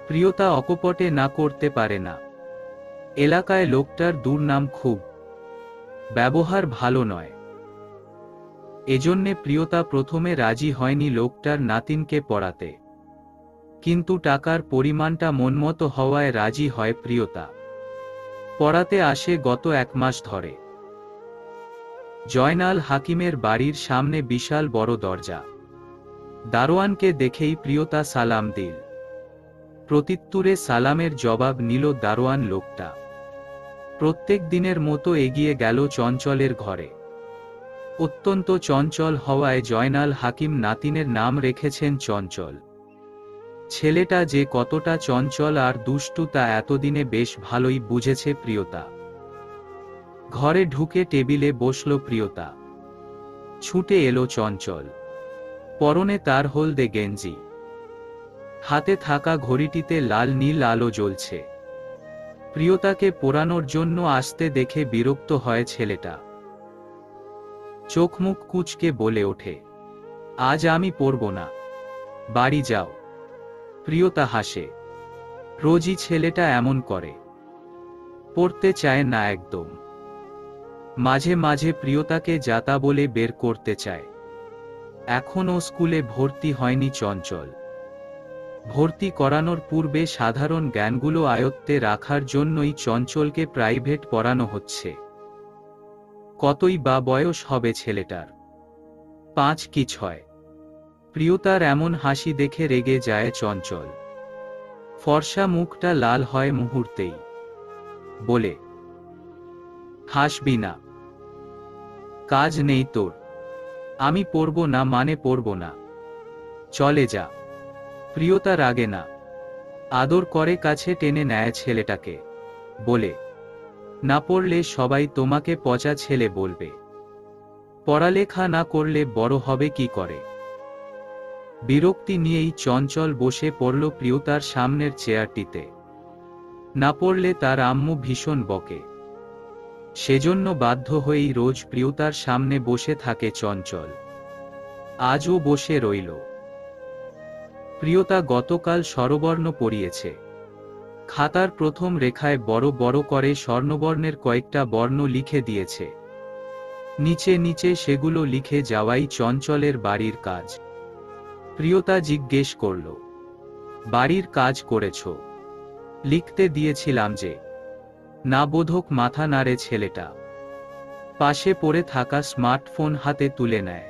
প্রিয়তা অকপটে না করতে পারে না। এলাকায় লোকটার দুর্নাম খুব। ব্যবহার ভালো নয়। এজন্যে প্রিয়তা প্রথমে রাজি হয়নি লোকটার নাতিনকে পড়াতে। কিন্তু টাকার পরিমাণটা মনমতো হওয়ায় রাজি হয় প্রিয়তা। পড়াতে আসে গত 1 মাস ধরে। জয়নাল হাকিমের বাড়ির সামনে বিশাল বড় দরজা। দারোয়ানকে দেখেই প্রিয়তা সালাম দিল। প্রত্যুত্তরে সালামের জবাব নিল দারোয়ান লোকটা। প্রত্যেক দিনের মতো এগিয়ে গেল চঞ্চলের ঘরে। অত্যন্ত চঞ্চল হওয়ায় জয়নাল হাকিম নাতিনের নাম রেখেছেন চঞ্চল। ছেলেটা যে কতটা চঞ্চল আর দুষ্টু তা এতদিনে বেশ ভালোই বুঝেছে প্রিয়তা। ঘরে ঢুকে টেবিলে বসল প্রিয়তা। ছুটে এলো চঞ্চল। পরনে তার হলদে গেঞ্জি। হাতে থাকা ঘড়িটিতে লাল নীল আলো জ্বলছে। প্রিয়তাকে পোড়ানোর জন্য আসতে দেখে বিরক্ত হয় ছেলেটা। চোখ মুখ কুঁচকে বলে ওঠে, আজ আমি পড়ব না, বাড়ি যাও। প্রিয়তা হাসে। রোজই ছেলেটা এমন করে। পড়তে চায় না একদম। মাঝে মাঝে প্রিয়তাকে যাতা বলে বের করতে চায়। এখনও স্কুলে ভর্তি হয়নি চঞ্চল। ভর্তি করানোর পূর্বে সাধারণ জ্ঞানগুলো আয়ত্তে রাখার জন্যই চঞ্চলকে প্রাইভেট পড়ানো হচ্ছে। কতই বা বয়স হবে ছেলেটার? 5 কি 6। প্রিয়তার এমন হাসি দেখে রেগে যায় চঞ্চল। ফর্সা মুখটা লাল হয় মুহূর্তেই। বলে, হাসবি না। কাজ নেই তোর? আমি পড়ব না মানে পড়ব না। চলে যা। প্রিয়তা রাগে না। আদর করে কাছে টেনে নেয় ছেলেটাকে। বলে, না পড়লে সবাই তোমাকে পচা ছেলে বলবে। পড়ালেখা না করলে বড় হবে কি করে? বিরক্তি নিয়েই চঞ্চল বসে পড়ল প্রিয়তার সামনের চেয়ারটিতে। না পড়লে তার আম্মু ভীষণ বকে। সেজন্য বাধ্য হয়েই রোজ প্রিয়তার সামনে বসে থাকে চঞ্চল। আজও বসে রইল। প্রিয়তা গতকাল স্বরবর্ণ পড়িয়েছে। খাতার প্রথম রেখায় বড় বড় করে স্বর্ণবর্ণের কয়েকটা বর্ণ লিখে দিয়েছে। নিচে নিচে সেগুলো লিখে যাওয়াই চঞ্চলের বাড়ির কাজ। প্রিয়তা জিজ্ঞেস করল, বাড়ির কাজ করেছ? লিখতে দিয়েছিলাম যে। না বোধক মাথা নাড়ে ছেলেটা। পাশে পড়ে থাকা স্মার্টফোন হাতে তুলে নেয়।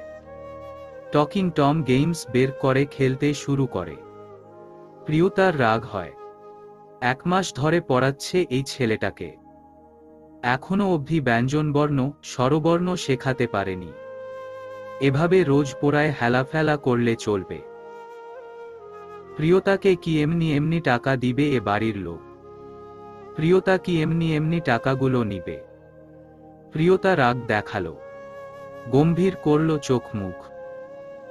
টকিং টম গেমস বের করে খেলতে শুরু করে। প্রিয়তার রাগ হয়। 1 মাস ধরে পড়াচ্ছে এই ছেলেটাকে। এখনো অবধি ব্যঞ্জনবর্ণ, স্বরবর্ণ শেখাতে পারেনি। এভাবে রোজ পোড়ায় হেলাফেলা করলে চলবে? প্রিয়তাকে কি এমনি এমনি টাকা দিবে এ বাড়ির লোক? প্রিয়তা কি এমনি এমনি টাকাগুলো নিবে? প্রিয়তা রাগ দেখালো, গম্ভীর করল চোখ মুখ,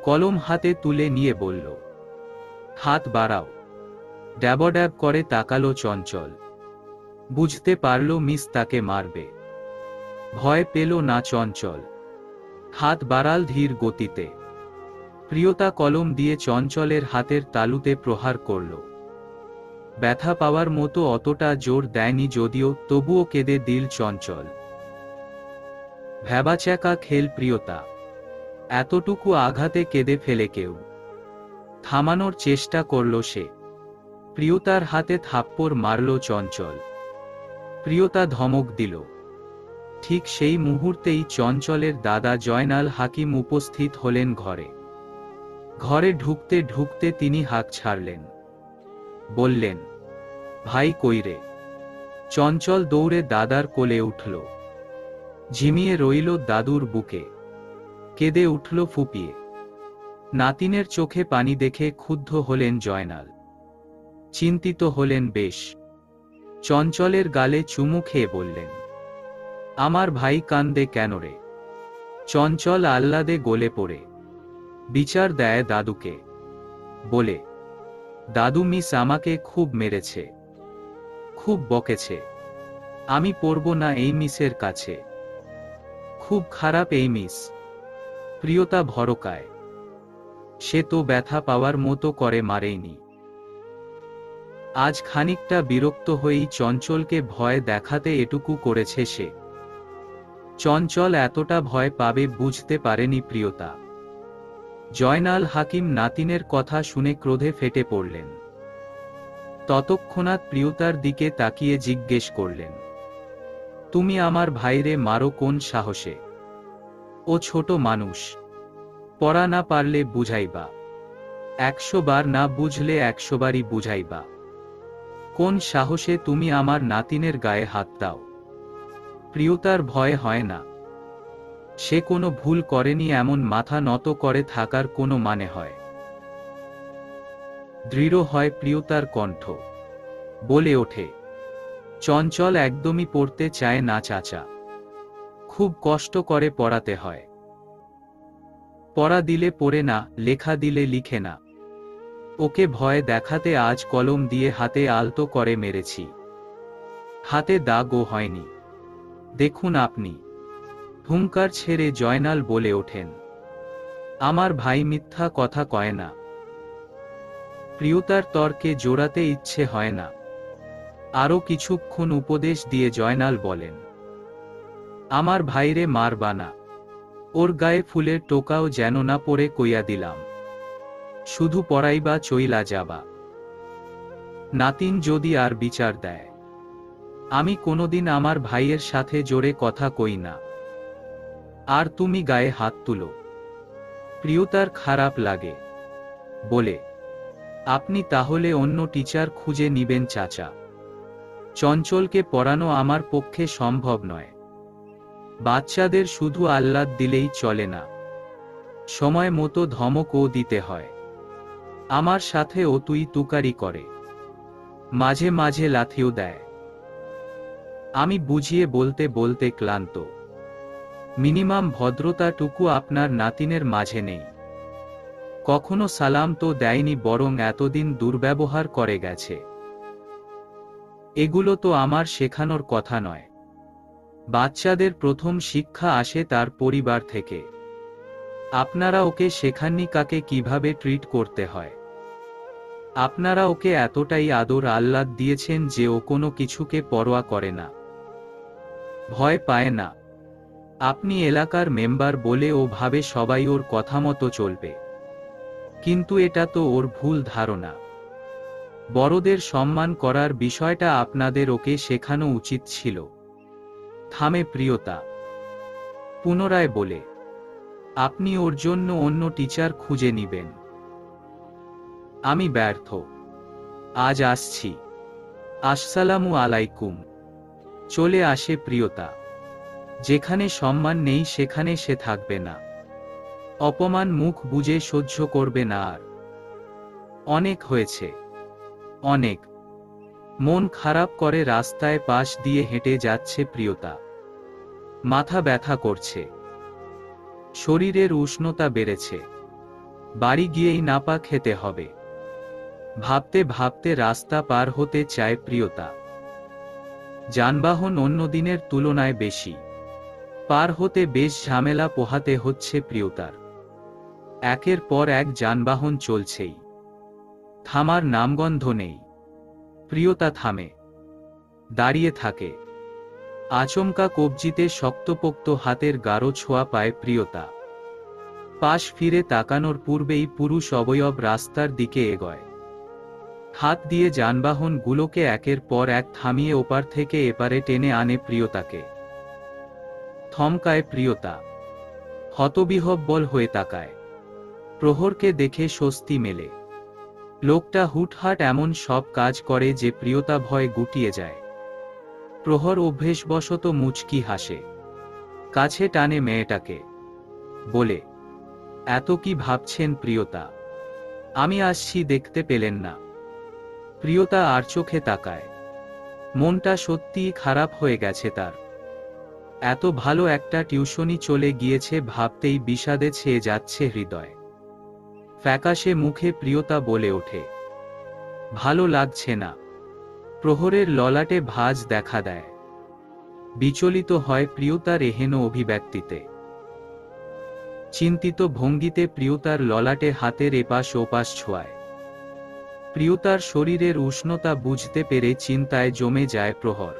কলম হাতে তুলে নিয়ে বলল, হাত বাড়াও। ড্যাবড্যাব করে তাকালো চঞ্চল। বুঝতে পারল মিস তাকে মারবে। ভয় পেল না চঞ্চল। হাত বাড়াল ধীর গতিতে। প্রিয়তা কলম দিয়ে চঞ্চলের হাতের তালুতে প্রহার করল। ব্যথা পাওয়ার মতো অতটা জোর দেয়নি যদিও, তবুও কেঁদে দিল চঞ্চল। ভ্যাবাচ্যাকা খেল প্রিয়তা। এতটুকু আঘাতে কেঁদে ফেলে কেউ? থামানোর চেষ্টা করল সে। প্রিয়তার হাতে থাপ্পড় মারল চঞ্চল। প্রিয়তা ধমক দিল। ঠিক সেই মুহূর্তেই চঞ্চলের দাদা জয়নাল হাকিম উপস্থিত হলেন ঘরে। ঘরে ঢুকতে ঢুকতে তিনি হাঁক ছাড়লেন। বললেন, ভাই কইরে? চঞ্চল দৌড়ে দাদার কোলে উঠল। ঝিমিয়ে রইল দাদুর বুকে। কেঁদে উঠল ফুপিয়ে। নাতিনের চোখে পানি দেখে ক্ষুব্ধ হলেন জয়নাল। চিন্তিত হলেন বেশ। চঞ্চলের গালে চুমু খেয়ে বললেন, আমার ভাই কান্দে কেন রে? চঞ্চল আহ্লাদে গলে পড়ে বিচার দেয় দাদুকে। বলে, দাদু মিস আমাকে খুব মেরেছে, খুব বকেছে। আমি পড়ব না এই মিসের কাছে। খুব খারাপ এই মিস। প্রিয়তা ভরকায়। সে তো ব্যথা পাওয়ার মতো করে মারেইনি। আজ খানিকটা বিরক্ত হয়েই চঞ্চলকে ভয় দেখাতে এটুকু করেছে সে। চঞ্চল এতটা ভয় পাবে বুঝতে পারেনি প্রিয়তা। জয়নাল হাকিম নাতিনের কথা শুনে ক্রোধে ফেটে পড়লেন। ততক্ষণাৎ প্রিয়তার দিকে তাকিয়ে জিজ্ঞেস করলেন, তুমি আমার ভাইরে মারো কোন সাহসে? ও ছোট মানুষ, পড়া না পারলে বুঝাইবা, 100 বার না বুঝলে 100 বারই বুঝাইবা। কোন সাহসে তুমি আমার নাতিনের গায়ে হাত দাও? প্রিয়তার ভয় হয় না। সে কোনো ভুল করেনি এমন মাথা নত করে থাকার কোনো মানে হয়? দৃঢ় হয় প্রিয়তার কণ্ঠ। বলে ওঠে, চঞ্চল একদমই পড়তে চায় না চাচা। খুব কষ্ট করে পড়াতে হয়। পড়া দিলে পড়ে না, লেখা দিলে লিখে না। ওকে ভয় দেখাতে আজ কলম দিয়ে হাতে আলতো করে মেরেছি। হাতে দাগও হয়নি। দেখুন আপনি। হুঙ্কার ছেড়ে জয়নাল বলে ওঠেন, আমার ভাই মিথ্যা কথা কয় না। প্রিয়তার তর্কে জোড়াতে ইচ্ছে হয় না। আরও কিছুক্ষণ উপদেশ দিয়ে জয়নাল বলেন, আমার ভাইরে মারবা না। ওর গায়ে ফুলের টোকাও যেন না পড়ে কইয়া দিলাম। শুধু পড়াইবা চইলা যাবা। নাতিন যদি আর বিচার দেয়, আমি কোনোদিন আমার ভাইয়ের সাথে জোরে কথা কই না। আর তুমি গায়ে হাত তুলো, প্রিয়তার খারাপ লাগে। বলে, আপনি তাহলে অন্য টিচার খুঁজে নিবেন চাচা। চঞ্চলকে পড়ানো আমার পক্ষে সম্ভব নয়। বাচ্চাদের শুধু আহ্লাদ দিলেই চলে না, সময় মতো ধমকও দিতে হয়। আমার সাথে ও তুই তুকারি করে, মাঝে মাঝে লাথিও দেয়। আমি বুঝিয়ে বলতে বলতে ক্লান্ত। মিনিমাম ভদ্রতাটুকু আপনার নাতিনের মাঝে নেই। কখনো সালাম তো দেয়নি, বরং এতদিন দুর্ব্যবহার করে গেছে। এগুলো তো আমার শেখানোর কথা নয়। বাচ্চাদের প্রথম শিক্ষা আসে তার পরিবার থেকে। আপনারা ওকে শেখাননি কাকে কিভাবে ট্রিট করতে হয়। আপনারা ওকে এতটাই আদর আহ্লাদ দিয়েছেন যে ও কোনো কিছুকে পরোয়া করে না, ভয় পায় না। আপনি এলাকার মেম্বার বলে ও ভাবে সবাই ওর কথা মতো চলবে। কিন্তু এটা তো ওর ভুল ধারণা। বড়দের সম্মান করার বিষয়টা আপনাদের ওকে শেখানো উচিত ছিল। থামে প্রিয়তা। পুনরায় বলে, আপনি ওর জন্য অন্য টিচার খুঁজে নিবেন। আমি ব্যর্থ। আজ আসছি। আসসালামু আলাইকুম। চলে আসে প্রিয়তা। যেখানে সম্মান নেই সেখানে সে থাকবে না। অপমান মুখ বুজে সহ্য করবে না আর। অনেক হয়েছে, অনেক। মন খারাপ করে রাস্তায় পাশ দিয়ে হেঁটে যাচ্ছে প্রিয়তা। মাথা ব্যথা করছে, শরীরের উষ্ণতা বেড়েছে, বাড়ি গিয়েই নাপা খেতে হবে। ভাবতে ভাবতে রাস্তা পার হতে চায় প্রিয়তা। যানবাহন অন্য দিনের তুলনায় বেশি, পার হতে বেশ ঝামেলা পোহাতে হচ্ছে প্রিয়তার। একের পর এক যানবাহন চলছেই, থামার নামগন্ধ নেই। প্রিয়তা থামে, দাঁড়িয়ে থাকে। আচমকা কবজিতে শক্তপোক্ত হাতের গাঢ় ছোঁয়া পায় প্রিয়তা। পাশ ফিরে তাকানোর পূর্বেই পুরুষ অবয়ব রাস্তার দিকে এগোয়। হাত দিয়ে যানবাহনগুলোকে একের পর এক থামিয়ে ওপার থেকে এপারে টেনে আনে প্রিয়তাকে। থমকায় প্রিয়তা, হতবিহ্বল হয়ে তাকায়। প্রহরকে দেখে স্বস্তি মেলে। লোকটা হুটহাট এমন সব কাজ করে যে প্রিয়তা ভয়ে গুটিয়ে যায়। প্রহর অভ্যেসবশত মুচকি হাসে, কাছে টানে মেয়েটাকে, বলে, এত কি ভাবছেন প্রিয়তা? আমি আসছি, দেখতে পেলেন না? প্রিয়তা আর চোখে তাকায়। মনটা সত্যিই খারাপ হয়ে গেছে তার। এত ভালো একটা টিউশনি চলে গিয়েছে ভাবতেই বিষাদে ছেয়ে যাচ্ছে হৃদয়। ফ্যাকাশে মুখে প্রিয়তা বলে ওঠে, ভালো লাগছে না। প্রহরের ললাটে ভাঁজ দেখা দেয়। বিচলিত হয় প্রিয়তার এহেন অভিব্যক্তিতে। চিন্তিত ভঙ্গিতে প্রিয়তার ললাটে হাতের এপাশ ওপাশ ছোঁয়ায়। প্রিয়তার শরীরের উষ্ণতা বুঝতে পেরে চিন্তায় জমে যায় প্রহর।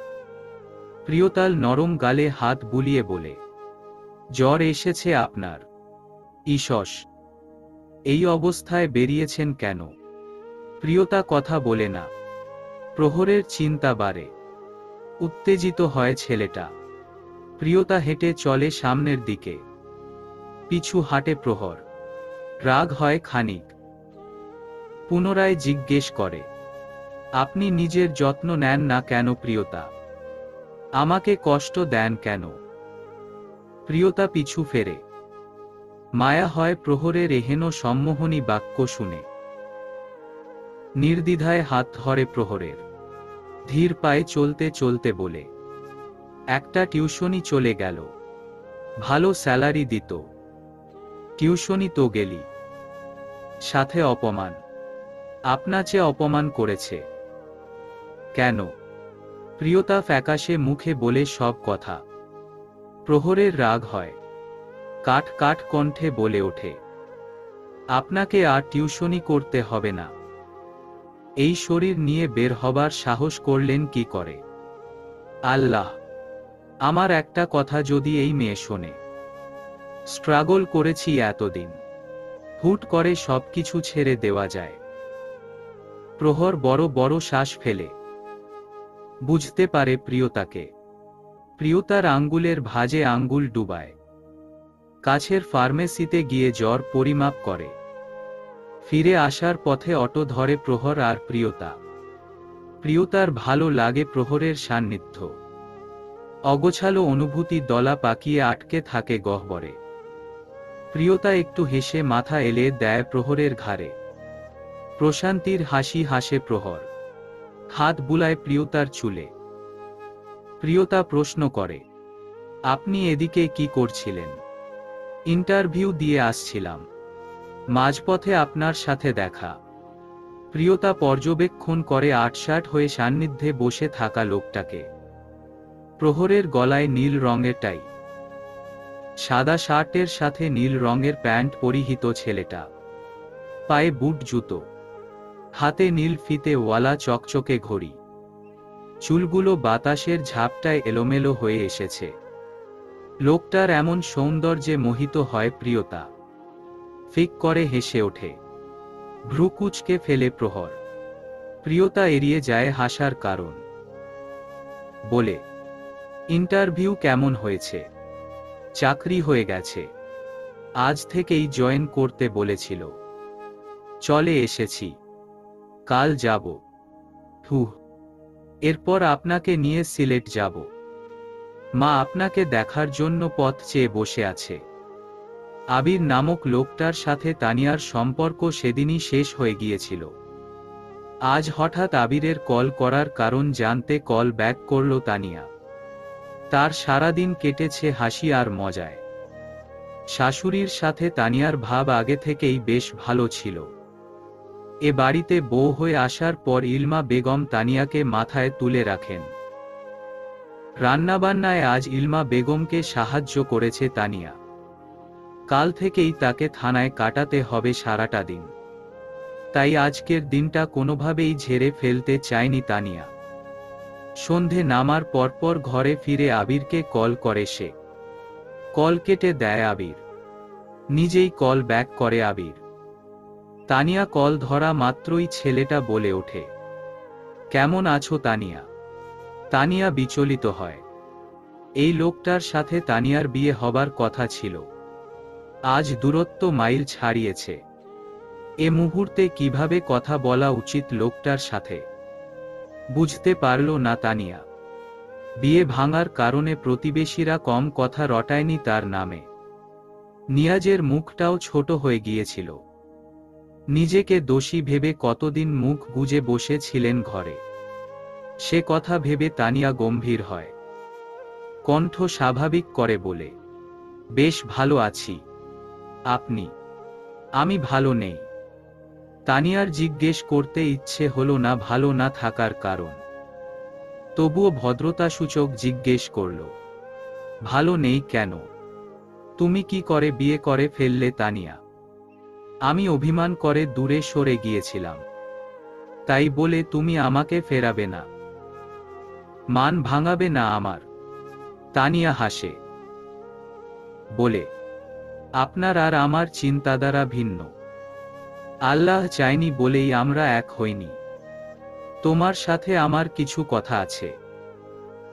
প্রিয়তার নরম গালে হাত বুলিয়ে বলে, জ্বর এসেছে আপনার? ঈষৎ। এই অবস্থায় বেরিয়েছেন কেন? প্রিয়তা কথা বলে না। প্রহরের চিন্তা বাড়ে। উত্তেজিত হয় ছেলেটা। প্রিয়তা হেঁটে চলে সামনের দিকে। পিছু হাঁটে প্রহর। রাগ হয় খানিক। পুনরায় জিজ্ঞেস করে, আপনি নিজের যত্ন নেন না কেন প্রিয়তা? আমাকে কষ্ট দেন কেন? প্রিয়তা পিছু ফেরে। মায়া হয় প্রহরের এহেন সম্মোহনী বাক্য শুনে। নির্দ্বিধায় হাত ধরে প্রহরের। ধীর পায়ে চলতে চলতে বলে, একটা টিউশনি চলে গেল, ভালো স্যালারি দিত। টিউশনি তো গেলি, সাথে অপমান। আপনা চেয়ে অপমান করেছে কেন? প্রিয়তা ফ্যাকাশে মুখে বলে সব কথা। প্রহরের রাগ হয়। কাঠ কাঠ কণ্ঠে বলে ওঠে, আপনাকে আর টিউশনি করতে হবে না। এই শরীর নিয়ে বের হবার সাহস করলেন কি করে? আল্লাহ, আমার একটা কথা যদি এই মেয়ে শোনে। স্ট্রাগল করেছি এতদিন, হুট করে সবকিছু ছেড়ে দেওয়া যায়? প্রহর বড় বড় শ্বাস ফেলে। বুঝতে পারে প্রিয়তাকে। প্রিয়তার আঙ্গুলের ভাঁজে আঙ্গুল ডুবায়। কাছের ফার্মেসিতে গিয়ে জ্বর পরিমাপ করে। ফিরে আসার পথে অটো ধরে প্রহর আর প্রিয়তা। প্রিয়তার ভালো লাগে প্রহরের সান্নিধ্য। অগোছালো অনুভূতি দলা পাকিয়ে আটকে থাকে গহ্বরে। প্রিয়তা একটু হেসে মাথা এলে দেয় প্রহরের ঘাড়ে। প্রশান্তির হাসি হাসে প্রহর। হাত বুলায় প্রিয়তার চুলে। প্রিয়তা প্রশ্ন করে, আপনি এদিকে কি করছিলেন? ইন্টারভিউ দিয়ে আসছিলাম, মাঝপথে আপনার সাথে দেখা। প্রিয়তা পর্যবেক্ষণ করে আটসাট হয়ে সান্নিধ্যে বসে থাকা লোকটাকে। প্রহরের গলায় নীল রঙের টাই, সাদা শার্টের সাথে নীল রঙের প্যান্ট পরিহিত ছেলেটা। পায়ে বুট জুতো, হাতে নীল ফিতে ওয়ালা চকচকে ঘড়ি। চুলগুলো বাতাসের ঝাপটায় এলোমেলো হয়ে এসেছে। লোকটার এমন সৌন্দর্যে মোহিত হয় প্রিয়তা। ফিক করে হেসে ওঠে। ভ্রু কুঁচকে ফেলে প্রহর। প্রিয়তা এড়িয়ে যায় হাসার কারণ। বলে, ইন্টারভিউ কেমন হয়েছে? চাকরি হয়ে গেছে, আজ থেকেই জয়েন করতে বলেছিল। চলে এসেছি, কাল যাব। হুহ, এরপর আপনাকে নিয়ে সিলেট যাব। মা আপনাকে দেখার জন্য পথ চেয়ে বসে আছে। আবির নামক লোকটার সাথে তানিয়ার সম্পর্ক সেদিনই শেষ হয়ে গিয়েছিল। আজ হঠাৎ আবিরের কল করার কারণ জানতে কল ব্যাক করল তানিয়া। তার সারাদিন কেটেছে হাসি আর মজায়। শাশুড়ির সাথে তানিয়ার ভাব আগে থেকেই বেশ ভালো ছিল। এ বাড়িতে বউ হয়ে আসার পর ইলমা বেগম তানিয়াকে মাথায় তুলে রাখেন। রান্নাবান্নায় আজ ইলমা বেগমকে সাহায্য করেছে তানিয়া। কাল থেকেই তাকে থানায় কাটাতে হবে সারাটা দিন। তাই আজকের দিনটা কোনোভাবেই ঝেড়ে ফেলতে চায়নি তানিয়া। সন্ধে নামার পরপর ঘরে ফিরে আবিরকে কল করে সে। কল কেটে দেয় আবির। নিজেই কল ব্যাক করে আবির। তানিয়া কল ধরা মাত্রই ছেলেটা বলে ওঠে, কেমন আছো তানিয়া? তানিয়া বিচলিত হয়। এই লোকটার সাথে তানিয়ার বিয়ে হবার কথা ছিল। আজ দূরত্ব মাইল ছাড়িয়েছে। এ মুহূর্তে কিভাবে কথা বলা উচিত লোকটার সাথে বুঝতে পারল না তানিয়া। বিয়ে ভাঙার কারণে প্রতিবেশীরা কম কথা রটায়নি তার নামে। নিয়াজের মুখটাও ছোট হয়ে গিয়েছিল। নিজেকে দোষী ভেবে কতদিন মুখ গুজে বসে ছিলেন ঘরে। সে কথা ভেবে তানিয়া গম্ভীর হয়। কণ্ঠ স্বাভাবিক করে বলে, বেশ ভালো আছি। আপনি? আমি ভালো নেই। তানিয়ার জিজ্ঞেস করতে ইচ্ছে হলো না ভালো না থাকার কারণ। তবুও ভদ্রতাসূচক জিজ্ঞেস করল, ভালো নেই কেন? তুমি কি করে বিয়ে করে ফেললে তানিয়া? আমি অভিমান করে দূরে সরে গিয়েছিলাম। তাই বলে তুমি আমাকে ফেরাবে না? মান ভাঙাবে না আমার? তানিয়া হাসে। বলে, আপনার আর আমার চিন্তাধারা ভিন্ন। আল্লাহ চায়নি বলেই আমরা এক হইনি। তোমার সাথে আমার কিছু কথা আছে।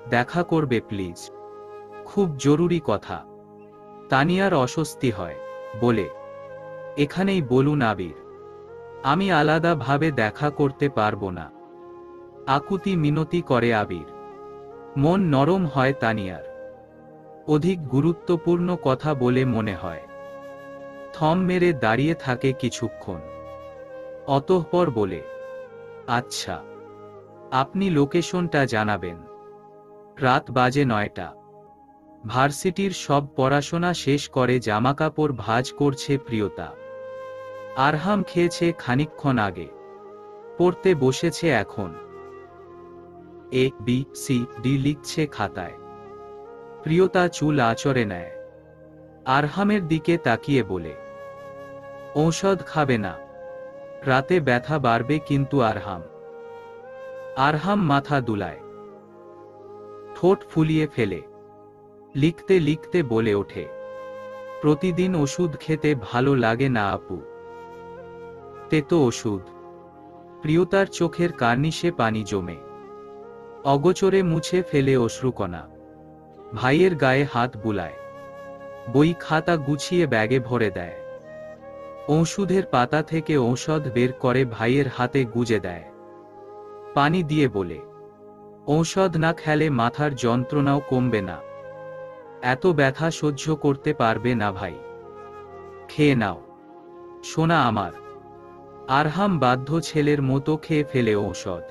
দেখা করবে প্লিজ? খুব জরুরি কথা। তানিয়ার অস্বস্তি হয়। বলে, এখানেই বলুন আবির। আমি আলাদা ভাবে দেখা করতে পারবো না। আকুতি মিনতি করে আবির। মন নরম হয় তানিয়ার। অধিক গুরুত্বপূর্ণ কথা বলে মনে হয়। থম মেরে দাঁড়িয়ে থাকে কিছুক্ষণ। অতঃপর বলে, আচ্ছা, আপনি লোকেশনটা জানাবেন। রাত বাজে 9টা। ভার্সিটির সব পড়াশোনা শেষ করে জামাকাপড় ভাঁজ করছে প্রিয়তা। আরহাম খেয়েছে খানিকক্ষণ আগে। পড়তে বসেছে এখন। এ বি সি ডি লিখছে খাতায়। প্রিয়তা চুল আঁচড়ে নেয়। আরহামের দিকে তাকিয়ে বলে, ঔষধ খাবে না? রাতে ব্যথা বাড়বে কিন্তু। আরহাম মাথা দুলায়। ঠোঁট ফুলিয়ে ফেলে। লিখতে লিখতে বলে ওঠে, প্রতিদিন ওষুধ খেতে ভালো লাগে না আপু। তেতো ওষুধ। প্রিয়তার চোখের কার্নিশে পানি জমে। অগোচরে মুছে ফেলে অশ্রুকণা। ভাইয়ের গায়ে হাত বুলায়। বই খাতা গুছিয়ে ব্যাগে ভরে দেয়। ঔষধের পাতা থেকে ঔষধ বের করে ভাইয়ের হাতে গুজে দেয়। পানি দিয়ে বলে, ঔষধ না খেলে মাথার যন্ত্রণাও কমবে না। এত ব্যথা সহ্য করতে পারবে না ভাই। খেয়ে নাও সোনা আমার। আরহাম বাধ্য ছেলের মতো খেয়ে ফেলে ঔষধ।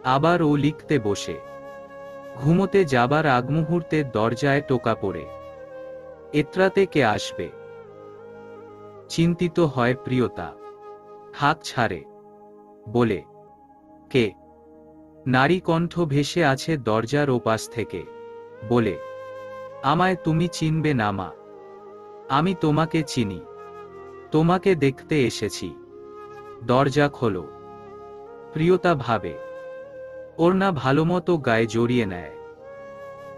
আবার ও লিখতে বসে। ঘুমোতে যাবার আগ মুহূর্তে দরজায় টোকা পড়ে। এত্রাতে কে আসবে? চিন্তিত হয় প্রিয়তা। হাঁক ছাড়ে। বলে, কে? নারী কণ্ঠ ভেসে আছে দরজার ওপাশ থেকে। বলে, আমায় তুমি চিনবে না মা। আমি তোমাকে চিনি। তোমাকে দেখতে এসেছি। দরজা খোলো। প্রিয়তা ভাবে। ওড়না ভালোমতো গায়ে জড়িয়ে নেয়।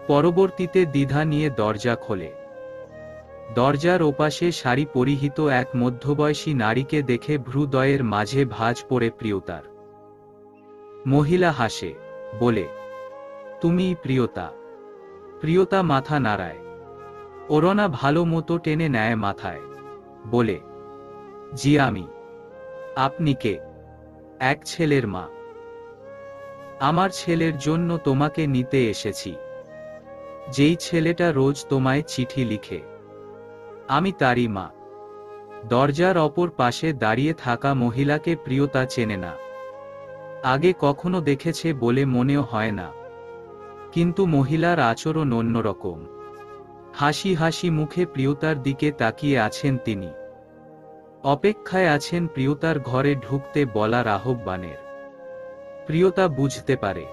পরবর্তীতে দ্বিধা নিয়ে দরজা খোলে। দরজার ওপাশে শাড়ি পরিহিত এক মধ্যবয়সী নারীকে দেখে ভ্রুদয়ের মাঝে ভাঁজ পড়ে প্রিয়তার। মহিলা হাসে। বলে, তুমিই প্রিয়তা? প্রিয়তা মাথা নাড়ায়। ওড়না ভালো মতো টেনে নেয় মাথায়। বলে, জি আমি। আপনি কে? এক ছেলের মা। আমার ছেলের জন্য তোমাকে নিতে এসেছি। যেই ছেলেটা রোজ তোমায় চিঠি লিখে। আমি তারই মা। দরজার অপর পাশে দাঁড়িয়ে থাকা মহিলাকে প্রিয়তা চেনে না। আগে কখনো দেখেছে বলে মনেও হয় না, কিন্তু মহিলার আচরণ অন্যরকম। হাসি হাসি মুখে প্রিয়তার দিকে তাকিয়ে আছেন তিনি। অপেক্ষায় আছেন প্রিয়তার ঘরে ঢুকতে বলার আহ্বানের। প্রিয়তা বুঝতে পারে,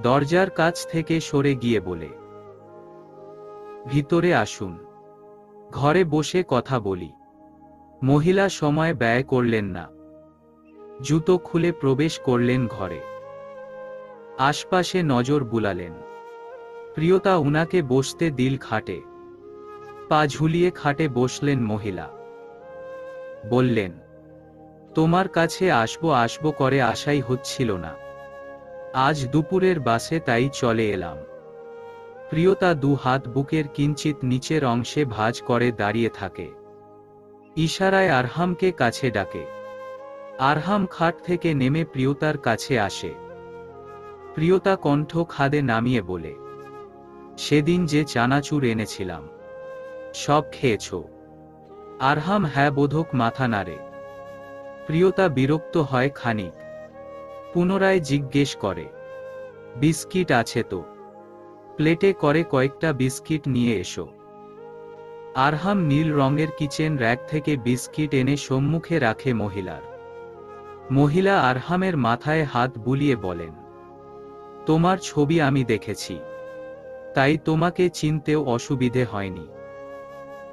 দরজার কাছ থেকে সরে গিয়ে বলে, ভিতরে আসুন, ঘরে বসে কথা বলি। মহিলা সময় ব্যয় করলেন না, জুতো খুলে প্রবেশ করলেন ঘরে। আশপাশে নজর বুলালেন। প্রিয়তা উনাকে বসতে দিল খাটে। পা ঝুলিয়ে খাটে বসলেন মহিলা। বললেন, তোমার কাছে আসবো আসবো করে আশাই হচ্ছিল না, আজ দুপুরের বাসে তাই চলে এলাম। প্রিয়তা দু হাত বুকের কিঞ্চিত নিচের অংশে ভাঁজ করে দাঁড়িয়ে থাকে। ইশারায় আরহামকে কাছে ডাকে। আরহাম খাট থেকে নেমে প্রিয়তার কাছে আসে। প্রিয়তা কণ্ঠ খাদে নামিয়ে বলে, সেদিন যে চানাচুর এনেছিলাম, সব খেয়েছ? আরহাম হ্যাঁ বোধক মাথা নাড়ে। প্রিয়তা বিরক্ত হয় খানিক, পুনরায় জিজ্ঞেস করে, বিস্কিট আছে তো? প্লেটে করে কয়েকটা বিস্কিট নিয়ে এসো। আরহাম নীল রঙের কিচেন র‍্যাক থেকে বিস্কিট এনে সম্মুখে রাখে মহিলার। মহিলা আরহামের মাথায় হাত বুলিয়ে বলেন, তোমার ছবি আমি দেখেছি, তাই তোমাকে চিনতেও অসুবিধে হয়নি।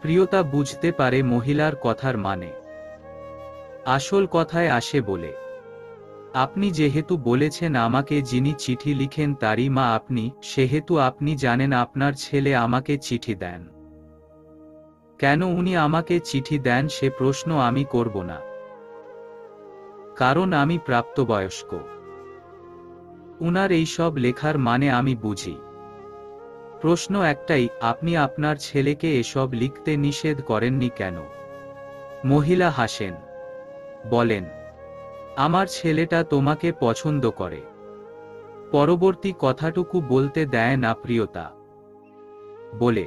প্রিয়তা বুঝতে পারে মহিলার কথার মানে। আসল কথায় আসে বলে, আপনি যেহেতু বলেছেন আমাকে যিনি চিঠি লিখেন তারই মা আপনি, সেহেতু আপনি জানেন আপনার ছেলে আমাকে চিঠি দেন। কেন উনি আমাকে চিঠি দেন সে প্রশ্ন আমি করব না, কারণ আমি প্রাপ্তবয়স্ক। উনার এইসব লেখার মানে আমি বুঝি। প্রশ্ন একটাই, আপনি আপনার ছেলেকে এসব লিখতে নিষেধ করেননি কেন? মহিলা হাসেন, বলেন, আমার ছেলেটা তোমাকে পছন্দ করে। পরবর্তী কথাটুকু বলতে দেয় না প্রিয়তা। বলে,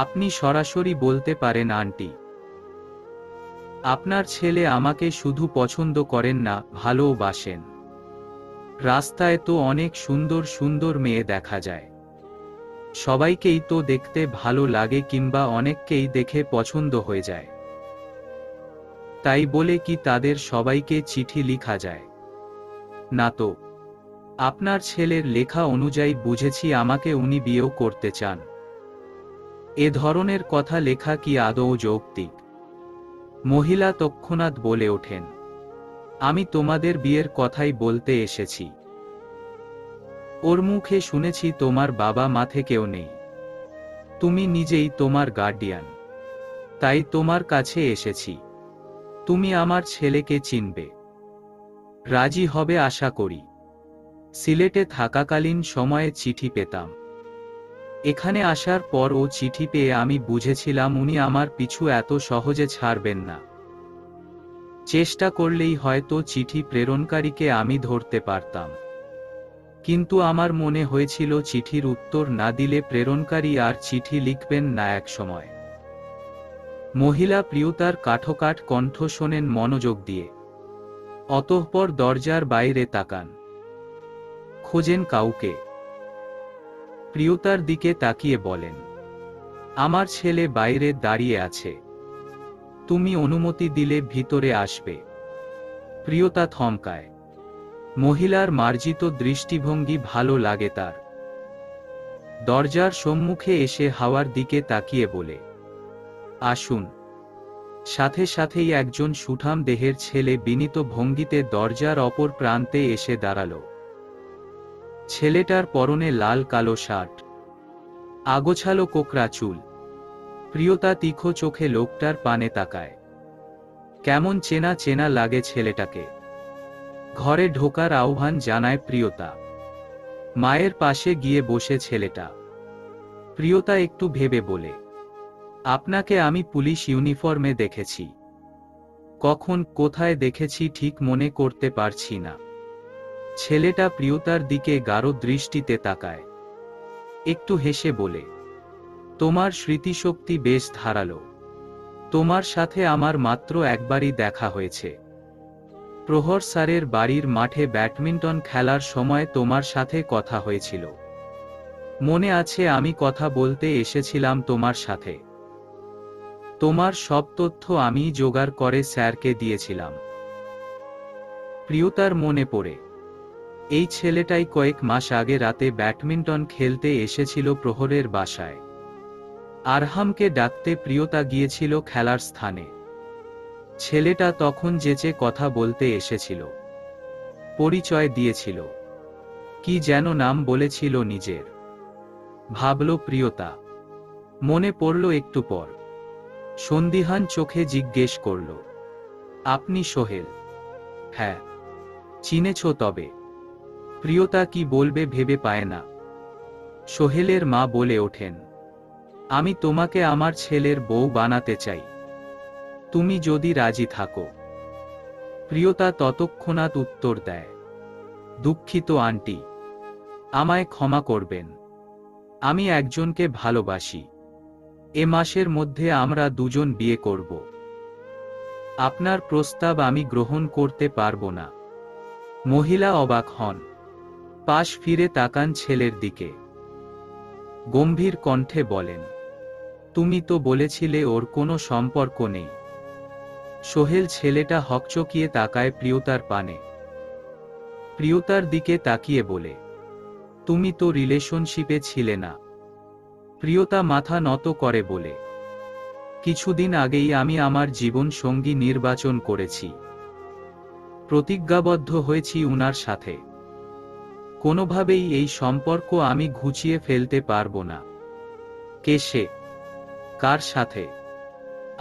আপনি সরাসরি বলতে পারেন আন্টি। আপনার ছেলে আমাকে শুধু পছন্দ করেন না, ভালোবাসেন। রাস্তায় তো অনেক সুন্দর সুন্দর মেয়ে দেখা যায়, সবাইকেই তো দেখতে ভালো লাগে কিংবা অনেককেই দেখে পছন্দ হয়ে যায়। তাই বলে কি তাদের সবাইকে চিঠি লিখা যায়? না তো। আপনার ছেলের লেখা অনুযায়ী বুঝেছি আমাকে উনি বিয়েও করতে চান। এ ধরনের কথা লেখা কি আদৌ যৌক্তিক? মহিলা তৎক্ষণাৎ বলে ওঠেন, আমি তোমাদের বিয়ের কথাই বলতে এসেছি। ওর মুখে শুনেছি তোমার বাবা মা কেউ নেই, তুমি নিজেই তোমার গার্ডিয়ান, তাই তোমার কাছে এসেছি। তুমি আমার ছেলেকে চিনবে, রাজি হবে আশা করি। সিলেটে থাকাকালীন সময়ে চিঠি পেতাম, এখানে আসার পর ও চিঠি পেয়ে আমি বুঝেছিলাম উনি আমার পিছু এত সহজে ছাড়বেন না। চেষ্টা করলেই হয়তো চিঠি প্রেরণকারীকে আমি ধরতে পারতাম, কিন্তু আমার মনে হয়েছিল চিঠির উত্তর না দিলে প্রেরণকারী আর চিঠি লিখবেন না এক সময়। মহিলা প্রিয়তার কাঠোকাঠ কণ্ঠ শোনেন মনোযোগ দিয়ে। অতঃপর দরজার বাইরে তাকান। খোঁজেন কাউকে? প্রিয়তার দিকে তাকিয়ে বলেন, আমার ছেলে বাইরে দাঁড়িয়ে আছে, তুমি অনুমতি দিলে ভিতরে আসবে। প্রিয়তা থমকায়। মহিলার মার্জিত দৃষ্টিভঙ্গি ভালো লাগে তার। দরজার সম্মুখে এসে হাওয়ার দিকে তাকিয়ে বলে, আসুন। সাথে সাথেই একজন সুঠাম দেহের ছেলে বিনীত ভঙ্গিতে দরজার অপর প্রান্তে এসে দাঁড়াল। ছেলেটার পরনে লাল কালো শার্ট, আগোছালো কোকড়া চুল। প্রিয়তা তীক্ষ্ণ চোখে লোকটার পানে তাকায়। কেমন চেনা চেনা লাগে ছেলেটাকে। ঘরে ঢোকার আহ্বান জানায় প্রিয়তা। মায়ের পাশে গিয়ে বসে ছেলেটা। প্রিয়তা একটু ভেবে বলে, আপনাকে আমি পুলিশ ইউনিফর্মে দেখেছি। কখন কোথায় দেখেছি ঠিক মনে করতে পারছি না। ছেলেটা প্রিয়তার দিকে গাঢ় দৃষ্টিতে তাকায়। একটু হেসে বলে, তোমার স্মৃতিশক্তি বেশ ধারালো। তোমার সাথে আমার মাত্র একবারই দেখা হয়েছে। প্রহর স্যারের বাড়ির মাঠে ব্যাডমিন্টন খেলার সময় তোমার সাথে কথা হয়েছিল। মনে আছে আমি কথা বলতে এসেছিলাম তোমার সাথে। তোমার সব তথ্য আমি জোগাড় করে স্যারকে দিয়েছিলাম। প্রিয়তার মনে পড়ে এই ছেলেটাই কয়েক মাস আগে রাতে ব্যাডমিন্টন খেলতে এসেছিল প্রহরের বাসায়। আরহামকে ডাকতে প্রিয়তা গিয়েছিল খেলার স্থানে। ছেলেটা তখন যেচে কথা বলতে এসেছিল। পরিচয় দিয়েছিল, কি যেন নাম বলেছিল নিজের। ভাবল প্রিয়তা। মনে পড়ল একটু পর। সন্দিহান চোখে জিজ্ঞেস করল, আপনি সোহেল? হ্যাঁ। চিনেছ তবে? প্রিয়তা কি বলবে ভেবে পায় না। সোহেলের মা বলে ওঠেন, আমি তোমাকে আমার ছেলের বউ বানাতে চাই, তুমি যদি রাজি থাকো। প্রিয়তা ততক্ষণাৎ উত্তর দেয়, দুঃখিত আন্টি, আমায় ক্ষমা করবেন। আমি একজনকে ভালোবাসি। এ মাসের মধ্যে আমরা দুজন বিয়ে করব। আপনার প্রস্তাব আমি গ্রহণ করতে পারবো না। মহিলা অবাক হন। পাশ ফিরে তাকান ছেলের দিকে। গম্ভীর কণ্ঠে বলেন, তুমি তো বলেছিলে ওর কোনো সম্পর্ক নেই। সোহেল ছেলেটা হকচকিয়ে তাকায় প্রিয়তার পানে। প্রিয়তার দিকে তাকিয়ে বলে, তুমি তো রিলেশনশিপে ছিলে না। প্রিয়তা মাথা নত করে বলে, কিছুদিন আগেই আমি আমার জীবন সঙ্গী নির্বাচন করেছি। প্রতিজ্ঞাবদ্ধ হয়েছি উনার সাথে। কোনোভাবেই এই সম্পর্ক আমি ঘুচিয়ে ফেলতে পারবো না। কে সে? কার সাথে?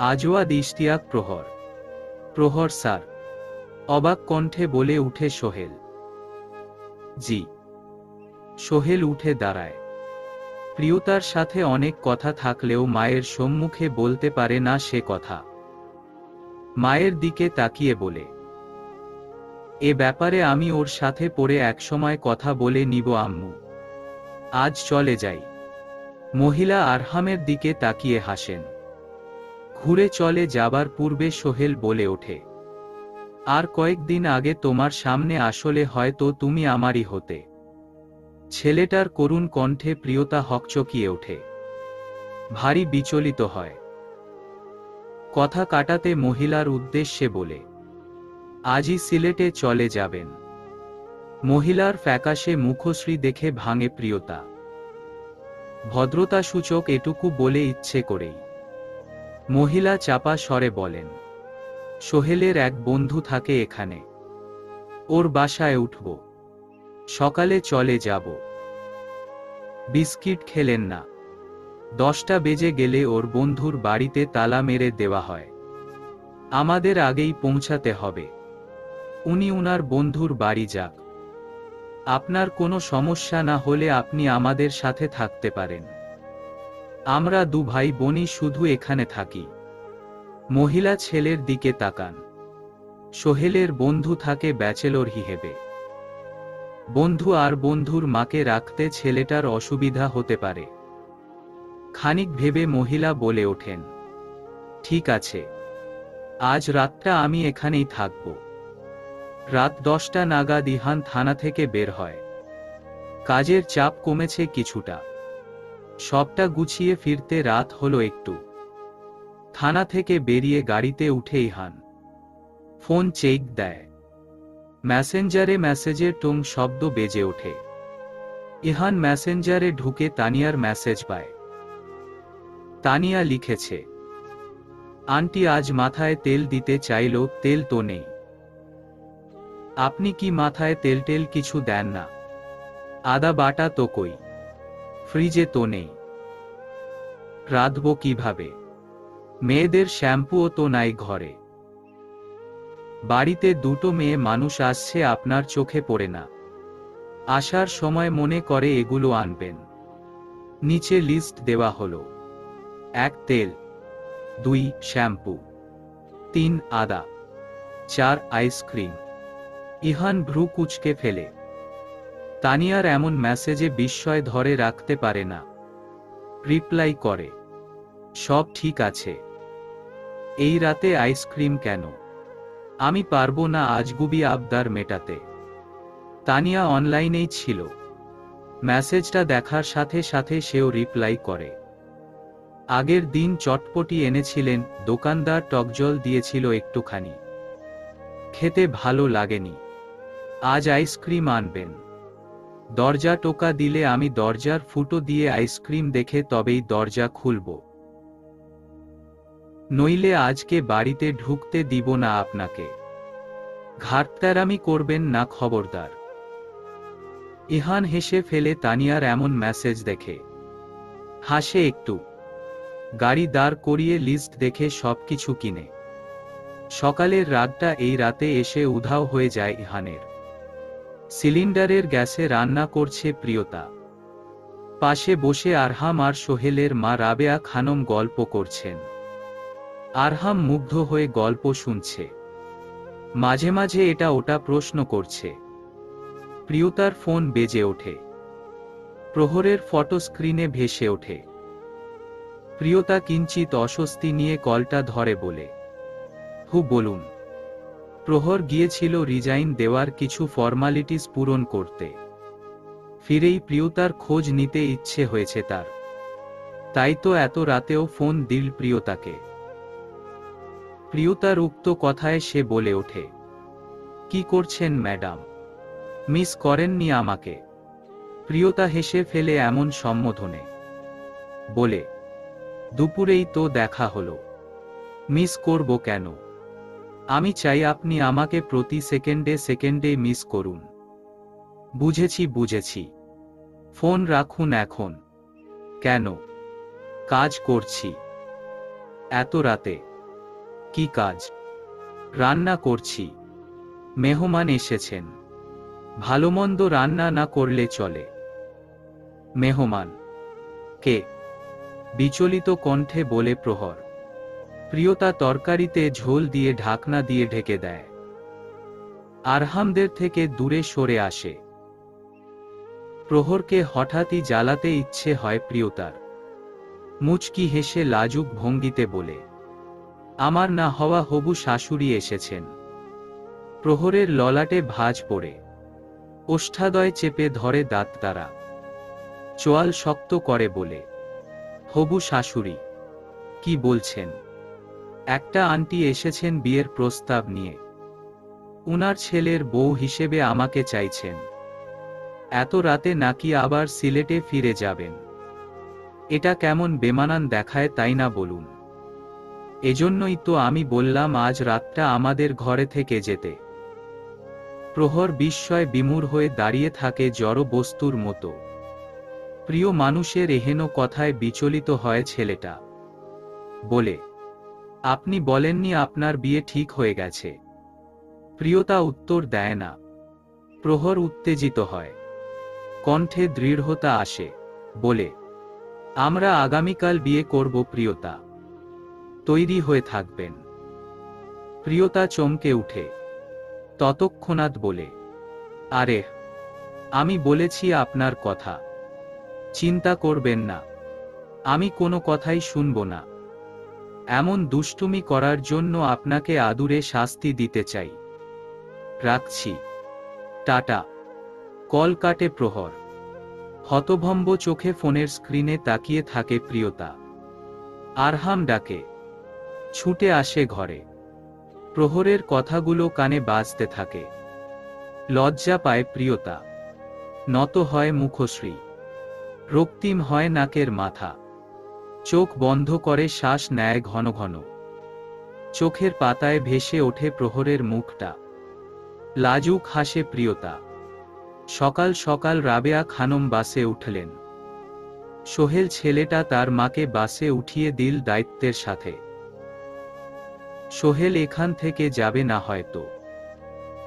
আজওয়াদ ইশতিয়াক প্রহর। প্রহর স্যার, অবাক কণ্ঠে বলে উঠে সোহেল। জি। সোহেল উঠে দাঁড়ায়। প্রিয়তার সাথে অনেক কথা থাকলেও মায়ের সম্মুখে বলতে পারে না সে কথা। মায়ের দিকে তাকিয়ে বলে, এ ব্যাপারে আমি ওর সাথে পরে একসময় কথা বলে নিব আম্মু। আজ চলে যাই। মহিলা আরহামের দিকে তাকিয়ে হাসেন। ঘুরে চলে যাবার পূর্বে সোহেল বলে ওঠে, আর কয়েকদিন আগে তোমার সামনে আসলে হয়তো তুমি আমারই হতে। ছেলেটার করুণ কণ্ঠে প্রিয়তা হকচকিয়ে ওঠে, ভারী বিচলিত হয়। কথা কাটাতে মহিলার উদ্দেশ্যে বলে, আজই সিলেটে চলে যাবেন। মহিলার ফ্যাকাশে মুখশ্রী দেখে ভাঙে প্রিয়তা। ভদ্রতা সূচক এটুকু বলে ইচ্ছে করেই। মহিলা চাপা স্বরে বলেন, সোহেলের এক বন্ধু থাকে এখানে, ওর বাসায় উঠব। সকালে চলে যাব। বিস্কিট খেলেন না? 10টা বেজে গেলে ওর বন্ধুর বাড়িতে তালা মেরে দেওয়া হয়। আমাদের আগেই পৌঁছাতে হবে। উনি উনার বন্ধুর বাড়ি যাক। আপনার কোনো সমস্যা না হলে আপনি আমাদের সাথে থাকতে পারেন। আমরা দু ভাই বোনই শুধু এখানে থাকি। মহিলা ছেলের দিকে তাকান। সোহেলের বন্ধু থাকে ব্যাচেলর হিসেবে। বন্ধু আর বন্ধুর মাকে রাখতে ছেলেটার অসুবিধা হতে পারে। খানিক ভেবে মহিলা বলে ওঠেন, ঠিক আছে, আজ রাতটা আমি এখানেই থাকব। রাত 10টা নাগাদ ইহান থানা থেকে বের হয়। কাজের চাপ কমেছে কিছুটা। সবটা গুছিয়ে ফিরতে রাত হলো একটু। থানা থেকে বেরিয়ে গাড়িতে উঠে ইহান ফোন চেক দেয়। মেসেঞ্জারে মেসেজের টং শব্দ বেজে ওঠে। ইহান মেসেঞ্জারে ঢুকে তানিয়ার মেসেজ পায়। তানিয়া লিখেছে, আন্টি আজ মাথায় তেল দিতে চাইল, তেল তো নেই। আপনি কি মাথায় তেল টেল কিছু দেন না? আদা বাটা তো কই? ফ্রিজে তো নেই। রাঁধবো কিভাবে? মেয়েদের শ্যাম্পুও তো নাই ঘরে। বাড়িতে দুটো মেয়ে মানুষ আসছে, আপনার চোখে পড়ে না? আসার সময় মনে করে এগুলো আনবেন। নিচে লিস্ট দেওয়া হলো, 1 তেল, 2 শ্যাম্পু, 3 আদা, 4 আইসক্রিম। ইহান ভ্রু কুঁচকে ফেলে। তানিয়ার এমন মেসেজে বিস্ময় ধরে রাখতে পারে না। রিপ্লাই করে, সব ঠিক আছে। এই রাতে আইসক্রিম কেন? আমি পারবো না আজগুবি আবদার মেটাতে। তানিয়া অনলাইনেই ছিল। মেসেজটা দেখার সাথে সাথে সেও রিপ্লাই করে। আগের দিন চটপটি এনেছিলেন, দোকানদার টকজল দিয়েছিল একটুখানি, খেতে ভালো লাগেনি। আজ আইসক্রিম আনবেন। দরজা টোকা দিলে আমি দরজার ফুটো দিয়ে আইসক্রিম দেখে তবেই দরজা খুলব, নইলে আজকে বাড়িতে ঢুকতে দিব না আপনাকে। ঘাটতেরামি করবেন না খবরদার। ইহান হেসে ফেলে তানিয়ার এমন মেসেজ দেখে। হাসে একটু। গাড়ি দাঁড় করিয়ে লিস্ট দেখে সবকিছু কিনে। সকালের রাতটা এই রাতে এসে উধাও হয়ে যায় ইহানের। সিলিন্ডারের গ্যাসে রান্না করছে প্রিয়তা। পাশে বসে আরহাম আর সোহেলের মা রাবেয়া খানম গল্প করছেন। আরহাম মুগ্ধ হয়ে গল্প শুনছে, মাঝে মাঝে এটা ওটা প্রশ্ন করছে। প্রিয়তার ফোন বেজে ওঠে। প্রহরের ফটো স্ক্রিনে ভেসে ওঠে। প্রিয়তা কিঞ্চিত অস্বস্তি নিয়ে কলটা ধরে বলে, বলুন। প্রহর গিয়েছিল রিজাইন দেওয়ার কিছু ফর্মালিটিস পূরণ করতে। ফিরেই প্রিয়তার খোঁজ নিতে ইচ্ছে হয়েছে তার। তাই তো এত রাতেও ফোন দিল প্রিয়তাকে। প্রিয়তার উক্ত কথায় সে বলে ওঠে, কি করছেন ম্যাডাম? মিস করেননি আমাকে? প্রিয়তা হেসে ফেলে এমন সম্বোধনে। বলে, দুপুরেই তো দেখা হলো, মিস করব কেন? আমি চাই আপনি আমাকে প্রতি সেকেন্ডে সেকেন্ডে মিস করুন। বুঝেছি বুঝেছি, ফোন রাখুন এখন। কেন? কাজ করছি। এত রাতে? কি কাজ? রান্না করছি। মেহমান এসেছেন, ভালোমন্দ রান্না না করলে চলে। মেহমান? কে? বিচলিত কণ্ঠে বলে প্রহর। প্রিয়তা তরকারিতে ঝোল দিয়ে ঢাকনা দিয়ে ঢেকে দেয়। আরহামদের থেকে দূরে সরে আসে। প্রহরকে হঠাৎই জ্বালাতে ইচ্ছে হয় প্রিয়তার। মুচকি হেসে লাজুক ভঙ্গিতে বলে, আমার না হওয়া হবু শাশুড়ি এসেছেন। প্রহরের ললাটে ভাঁজ পড়ে। ওষ্ঠাদয় চেপে ধরে দাঁত দ্বারা। চোয়াল শক্ত করে বলে, হবু শাশুড়ি? কি বলছেন? একটা আন্টি এসেছেন বিয়ের প্রস্তাব নিয়ে। উনার ছেলের বউ হিসেবে আমাকে চাইছেন। এত রাতে নাকি আবার সিলেটে ফিরে যাবেন? এটা কেমন বেমানান দেখায় তাই না বলুন? এজন্যই তো আমি বললাম আজ রাতটা আমাদের ঘরে থেকে যেতে। প্রহর বিস্ময় বিমূঢ় হয়ে দাঁড়িয়ে থাকে জড় বস্তুর মতো। প্রিয় মানুষের এহেন কথায় বিচলিত হয় ছেলেটা। বলে, আপনি বলেননি আপনার বিয়ে ঠিক হয়ে গেছে? প্রিয়তা উত্তর দেয় না। প্রহর উত্তেজিত হয়। কণ্ঠে দৃঢ়তা আসে। বলে, আমরা আগামীকাল বিয়ে করব প্রিয়তা। তৈরি হয়ে থাকবেন। প্রিয়তা চমকে উঠে। ততক্ষণাৎ বলে, আরে, আমি বলেছি আপনার কথা। চিন্তা করবেন না, আমি কোনো কথাই শুনব না। এমন দুষ্টুমি করার জন্য আপনাকে আদুরে শাস্তি দিতে চাই। রাখছি, টাটা। কল কাটে প্রহর। হতভম্ব চোখে ফোনের স্ক্রিনে তাকিয়ে থাকে প্রিয়তা। আরহাম ডাকে। ছুটে আসে ঘরে। প্রহরের কথাগুলো কানে বাজতে থাকে। লজ্জা পায় প্রিয়তা। নত হয় মুখশ্রী। রক্তিম হয় নাকের মাথা। চোখ বন্ধ করে শ্বাস নেয় ঘন ঘন। চোখের পাতায় ভেসে ওঠে প্রহরের মুখটা। লাজুক হাসে প্রিয়তা। সকাল সকাল রাবেয়া খানম বাসে উঠলেন। সোহেল ছেলেটা তার মাকে বাসে উঠিয়ে দিল দায়িত্বের সাথে। সোহেল এখান থেকে যাবে না হয়তো,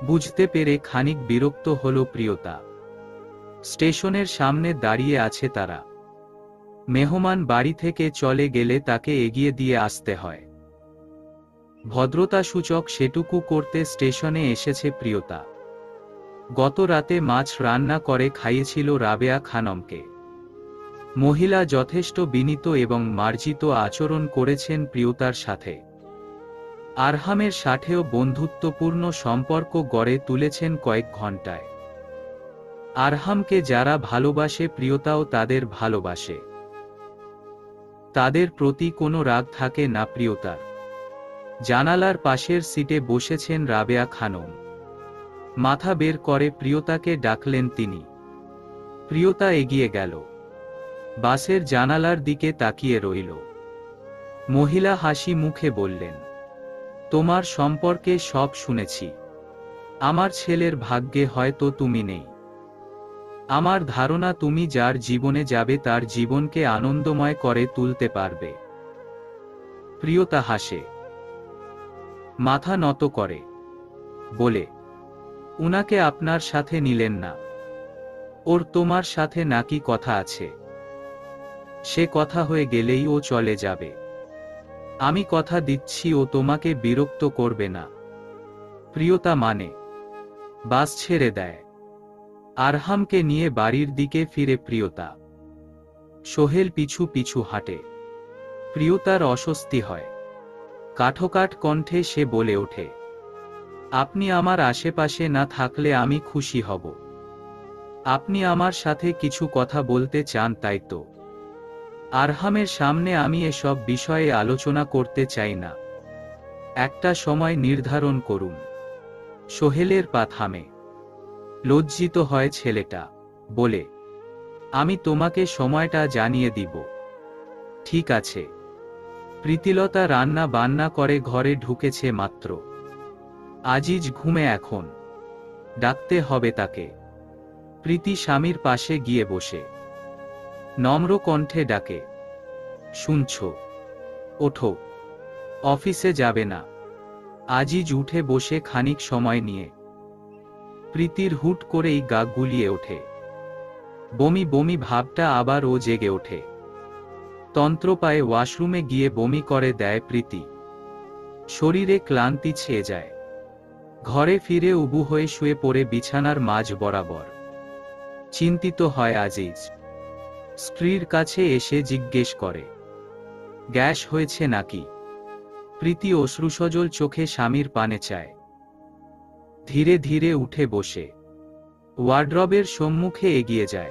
বুঝতে পেরে খানিক বিরক্ত হল প্রিয়তা। স্টেশনের সামনে দাঁড়িয়ে আছে তারা। মেহমান বাড়ি থেকে চলে গেলে তাকে এগিয়ে দিয়ে আসতে হয়। ভদ্রতাসূচক সেটুকু করতে স্টেশনে এসেছে প্রিয়তা। গত রাতে মাছ রান্না করে খাইয়েছিল রাবেয়া খানমকে। মহিলা যথেষ্ট বিনীত এবং মার্জিত আচরণ করেছেন প্রিয়তার সাথে। আরহামের সাথেও বন্ধুত্বপূর্ণ সম্পর্ক গড়ে তুলেছেন কয়েক ঘন্টায়। আরহামকে যারা ভালোবাসে প্রিয়তাও তাদের ভালোবাসে। তাদের প্রতি কোনো রাগ থাকে না প্রিয়তার। জানালার পাশের সিটে বসেছেন রাবেয়া খানম। মাথা বের করে প্রিয়তাকে ডাকলেন তিনি। প্রিয়তা এগিয়ে গেল। বাসের জানালার দিকে তাকিয়ে রইল। মহিলা হাসি মুখে বললেন, তোমার সম্পর্কে সব শুনেছি। আমার ছেলের ভাগ্যে হয়তো তুমি নেই। আমার ধারণা তুমি যার জীবনে যাবে তার জীবনকে আনন্দময় করে তুলতে পারবে। প্রিয়তা হাসে, মাথা নত করে, বলে, উনাকে আপনার সাথে নিলেন না? ওর তোমার সাথে নাকি কথা আছে? সে কথা হয়ে গেলেই ও চলে যাবে। আমি কথা দিচ্ছি ও তোমাকে বিরক্ত করবে না। প্রিয়তা মানে। বাস ছেড়ে দেয়। আরহামকে নিয়ে বাড়ির দিকে ফিরে প্রিয়তা। সোহেল পিছু পিছু হাঁটে। প্রিয়তার অস্বস্তি হয়। কাঠোকাঠ কণ্ঠে সে বলে ওঠে, আপনি আমার আশেপাশে না থাকলে আমি খুশি হব। আপনি আমার সাথে কিছু কথা বলতে চান তাই তো? আরহামের সামনে আমি এসব বিষয়ে আলোচনা করতে চাই না। একটা সময় নির্ধারণ করুন। সোহেলের পা থামে। লজ্জিত হয় ছেলেটা, বলে, আমি তোমাকে সময়টা জানিয়ে দিব। ঠিক আছে। প্রীতিলতা রান্না বান্না করে ঘরে ঢুকেছে মাত্র। আজিজ ঘুমে এখন। ডাকতে হবে তাকে। প্রীতি স্বামীর পাশে গিয়ে বসে নম্র কণ্ঠে ডাকে, শুনছ? ওঠো। অফিসে যাবে না? আজিজ উঠে বসে খানিক সময় নিয়ে। প্রীতির হুট করেই গা গুলিয়ে ওঠে। বমি বমি ভাবটা আবার ও জেগে ওঠে। তন্ত্রপায়ে ওয়াশরুমে গিয়ে বমি করে দেয় প্রীতি। শরীরে ক্লান্তি ছেয়ে যায়। ঘরে ফিরে উবু হয়ে শুয়ে পড়ে বিছানার মাঝ বরাবর। চিন্তিত হয় আজিজ। স্ত্রীর কাছে এসে জিজ্ঞেস করে, গ্যাস হয়েছে নাকি? প্রীতি অশ্রুসজল চোখে স্বামীর পানে চায়। ধীরে ধীরে উঠে বসে ওয়ার্ড্রবের সম্মুখে এগিয়ে যায়।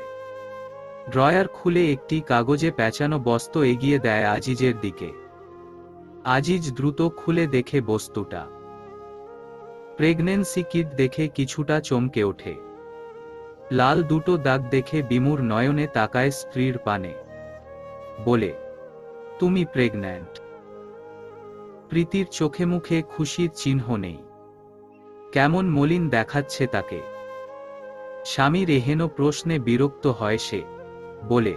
ড্রয়ার খুলে একটি কাগজে পেঁচানো বস্তু এগিয়ে দেয় আজিজের দিকে। আজিজ দ্রুত খুলে দেখে বস্তুটা প্রেগন্যান্সি কিট দেখে কিছুটা চমকে ওঠে। লাল দুটো দাগ দেখে বিমূঢ় নয়নে তাকায় স্ত্রীর পানে। বলে, তুমি প্রেগন্যান্ট? প্রীতির চোখে মুখে খুশির চিহ্ন নেই। কেমন মলিন দেখাচ্ছে তাকে। স্বামীর এহেন প্রশ্নে বিরক্ত হয় সে। বলে,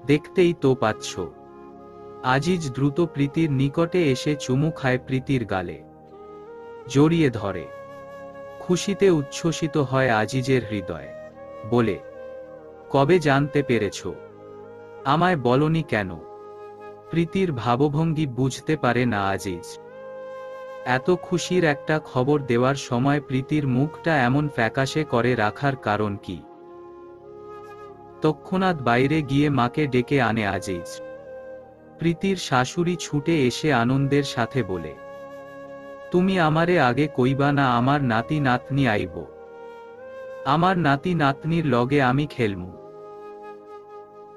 দেখতেই তো পাচ্ছ। আজিজ দ্রুত প্রীতির নিকটে এসে চুমু খায় প্রীতির গালে। জড়িয়ে ধরে। খুশিতে উচ্ছ্বসিত হয় আজিজের হৃদয়। বলে, কবে জানতে পেরেছ? আমায় বলনি কেন? প্রীতির ভাবভঙ্গি বুঝতে পারে না আজিজ। এত খুশির একটা খবর দেওয়ার সময় প্রীতির মুখটা এমন ফ্যাকাশে করে রাখার কারণ কি? তৎক্ষণাৎ বাইরে গিয়ে মাকে ডেকে আনে আজিজ। প্রীতির শাশুড়ি ছুটে এসে আনন্দের সাথে বলে, তুমি আমারে আগে কইবা না আমার নাতি নাতনি আইব? আমার নাতি নাতনির লগে আমি খেলমু।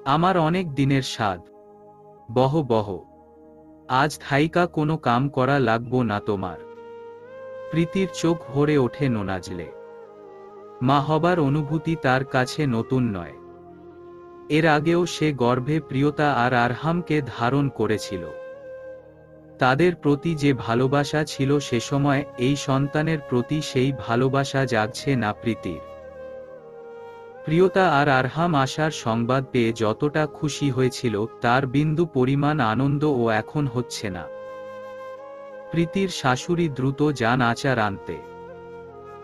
আমার অনেক দিনের স্বাদ। বহ বহ। আজ থাইকা কোনো কাম করা লাগবো না তোমার। প্রীতির চোখ ভরে ওঠে নোনাজলে। মা হবার অনুভূতি তার কাছে নতুন নয়। এর আগেও সে গর্ভে প্রিয়তা আর আরহামকে ধারণ করেছিল। তাদের প্রতি যে ভালোবাসা ছিল সে সময় এই সন্তানের প্রতি সেই ভালোবাসা জাগছে না প্রীতির। প্রিয়তা আর আরহাম আসার সংবাদ পেয়ে যতটা খুশি হয়েছিল তার বিন্দু পরিমাণ আনন্দ ও এখন হচ্ছে না। প্রীতির শাশুড়ি দ্রুত যান আচার আনতে।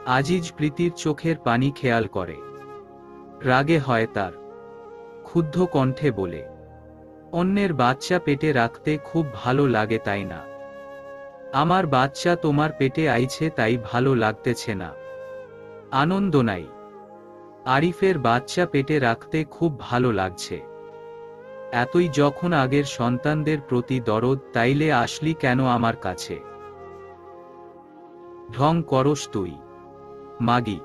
আজিজ প্রীতির চোখের পানি খেয়াল করে। রাগে হয় তার। ক্ষুব্ধ কণ্ঠে বলে, অন্যের বাচ্চা পেটে রাখতে খুব ভালো লাগে তাই না? আমার বাচ্চা তোমার পেটে আইছে তাই ভালো লাগতেছে না? আনন্দ নাই? আরিফের বাচ্চা পেটে রাখতে খুব ভালো লাগছে। এতই যখন আগের সন্তানদের প্রতি দরদ, তাইলে আসলি কেন আমার কাছে? ঢং করস তুই, মাগি।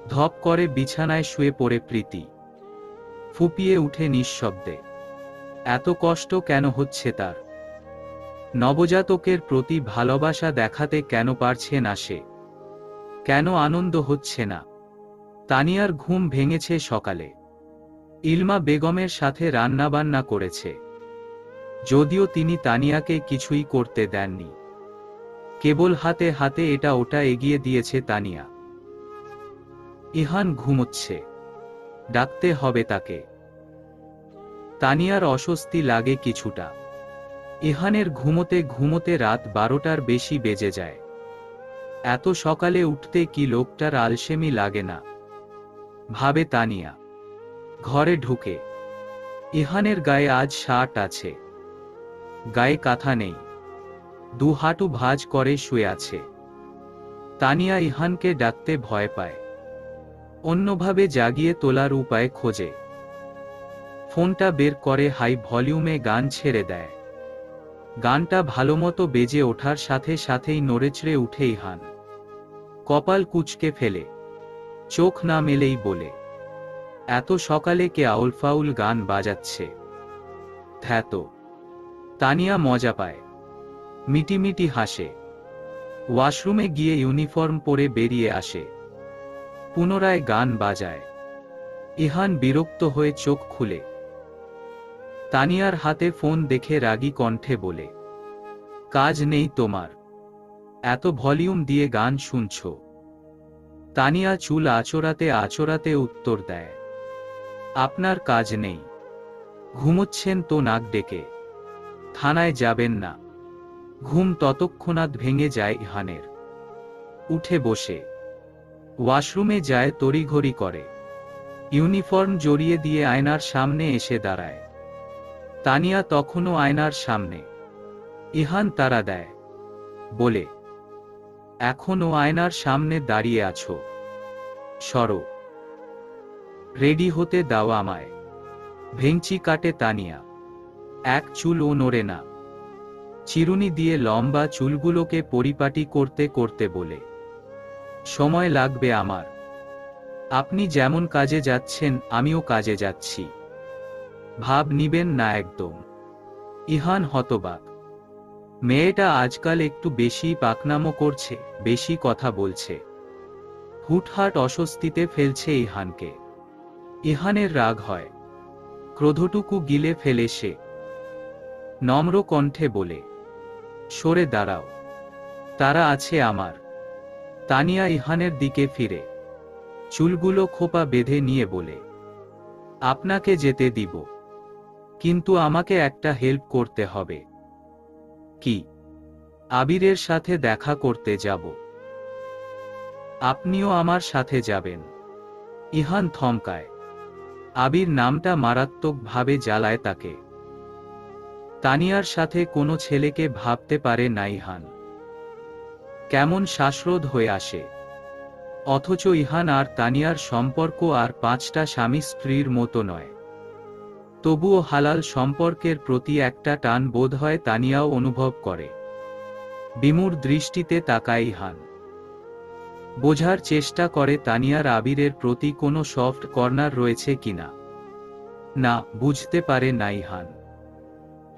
ধপ করে বিছানায় শুয়ে পড়ে প্রীতি। ফুপিয়ে উঠে নিঃশব্দে। এত কষ্ট কেন হচ্ছে তার? নবজাতকের প্রতি ভালোবাসা দেখাতে কেন পারছে না সে? কেন আনন্দ হচ্ছে না? তানিয়ার ঘুম ভেঙেছে সকালে। ইলমা বেগমের সাথে রান্নাবান্না করেছে, যদিও তিনি তানিয়াকে কিছুই করতে দেননি। কেবল হাতে হাতে এটা ওটা এগিয়ে দিয়েছে তানিয়া। ইহান ঘুমোচ্ছে, ডাকতে হবে তাকে। তানিয়ার অস্বস্তি লাগে কিছুটা। ইহানের ঘুমোতে ঘুমোতে রাত 12টার বেশি বেজে যায়। এত সকালে উঠতে কি লোকটার আলসেমি লাগে না, ভাবে তানিয়া। ঘরে ঢুকে ইহানের গায়ে আজ শার্ট আছে, গায়ে কাঁথা নেই, দু হাঁটু ভাঁজ করে শুয়ে আছে। তানিয়া ইহানকে ডাকতে ভয় পায়, অন্যভাবে জাগিয়ে তোলার উপায় খোঁজে। ফোনটা বের করে হাই ভলিউমে গান ছেড়ে দেয়। গানটা ভালোমতো বেজে ওঠার সাথে সাথেই নড়েচড়ে উঠে ইহান। কপাল কুঁচকে ফেলে, চোখ না মেলেই বলে, এত সকালে কে আউলফাউল গান বাজাচ্ছে? ধ্যাত। তানিয়া মজা পায়, মিটিমিটি হাসে। ওয়াশরুমে গিয়ে ইউনিফর্ম পরে বেরিয়ে আসে। পুনরায় গান বাজায়। ইহান বিরক্ত হয়ে চোখ খুলে। তানিয়ার হাতে ফোন দেখে রাগী কণ্ঠে বলে, কাজ নেই তোমার? এত ভলিউম দিয়ে গান শুনছ? তানিয়া চুল আঁচড়াতে আঁচড়াতে উত্তর দেয়, আপনার কাজ নেই? ঘুমোচ্ছেন তো নাক ডেকে? থানায় যাবেন না? ঘুম ততক্ষণাৎ ভেঙে যায় ইহানের। উঠে বসে ওয়াশরুমে যায়, তড়িঘড়ি করে। ইউনিফর্ম জড়িয়ে দিয়ে আয়নার সামনে এসে দাঁড়ায়। তানিয়া তখনও আয়নার সামনে। ইহান তাড়া দেয়, বলে, এখনও আয়নার সামনে দাঁড়িয়ে আছো? সরো, রেডি হতে দাও আমায়। ভেঙচি কাটে তানিয়া, এক চুলও নড়ে না। চিরুনি দিয়ে লম্বা চুলগুলোকে পরিপাটি করতে করতে বলে, সময় লাগবে আমার। আপনি যেমন কাজে যাচ্ছেন আমিও কাজে যাচ্ছি, ভাব নিবেন না একদম। ইহান হতবাক। মেয়েটা আজকাল একটু বেশি পাকনামো করছে, বেশি কথা বলছে। হুটহাট অস্বস্তিতে ফেলছে ইহানকে। ইহানের রাগ হয়, ক্রোধটুকু গিলে ফেলে সে নম্র কণ্ঠে বলে, সরে দাঁড়াও, তারা আছে আমার। তানিয়া ইহানের দিকে ফিরে চুলগুলো খোপা বেঁধে নিয়ে বলে, আপনাকে যেতে দিব, কিন্তু আমাকে একটা হেল্প করতে হবে। কি? আবিরের সাথে দেখা করতে যাব। আপনিও আমার সাথে যাবেন? ইহান থমকায়। আবির নামটা মারাত্মকভাবে জ্বালায় তাকে। তানিয়ার সাথে কোনো ছেলেকে ভাবতে পারে না ইহান। কেমন শ্বাসরোধ হয়ে আসে। অথচ ইহান আর তানিয়ার সম্পর্ক আর 5টা স্বামী স্ত্রীর মতো নয়। তবুও হালাল সম্পর্কের প্রতি একটা টান বোধ হয় তানিয়াও অনুভব করে। বিমূঢ় দৃষ্টিতে তাকায় ইহান। বোঝার চেষ্টা করে তানিয়ার আবিরের প্রতি কোনো সফট কর্নার রয়েছে কিনা। না, বুঝতে পারে না ইহান।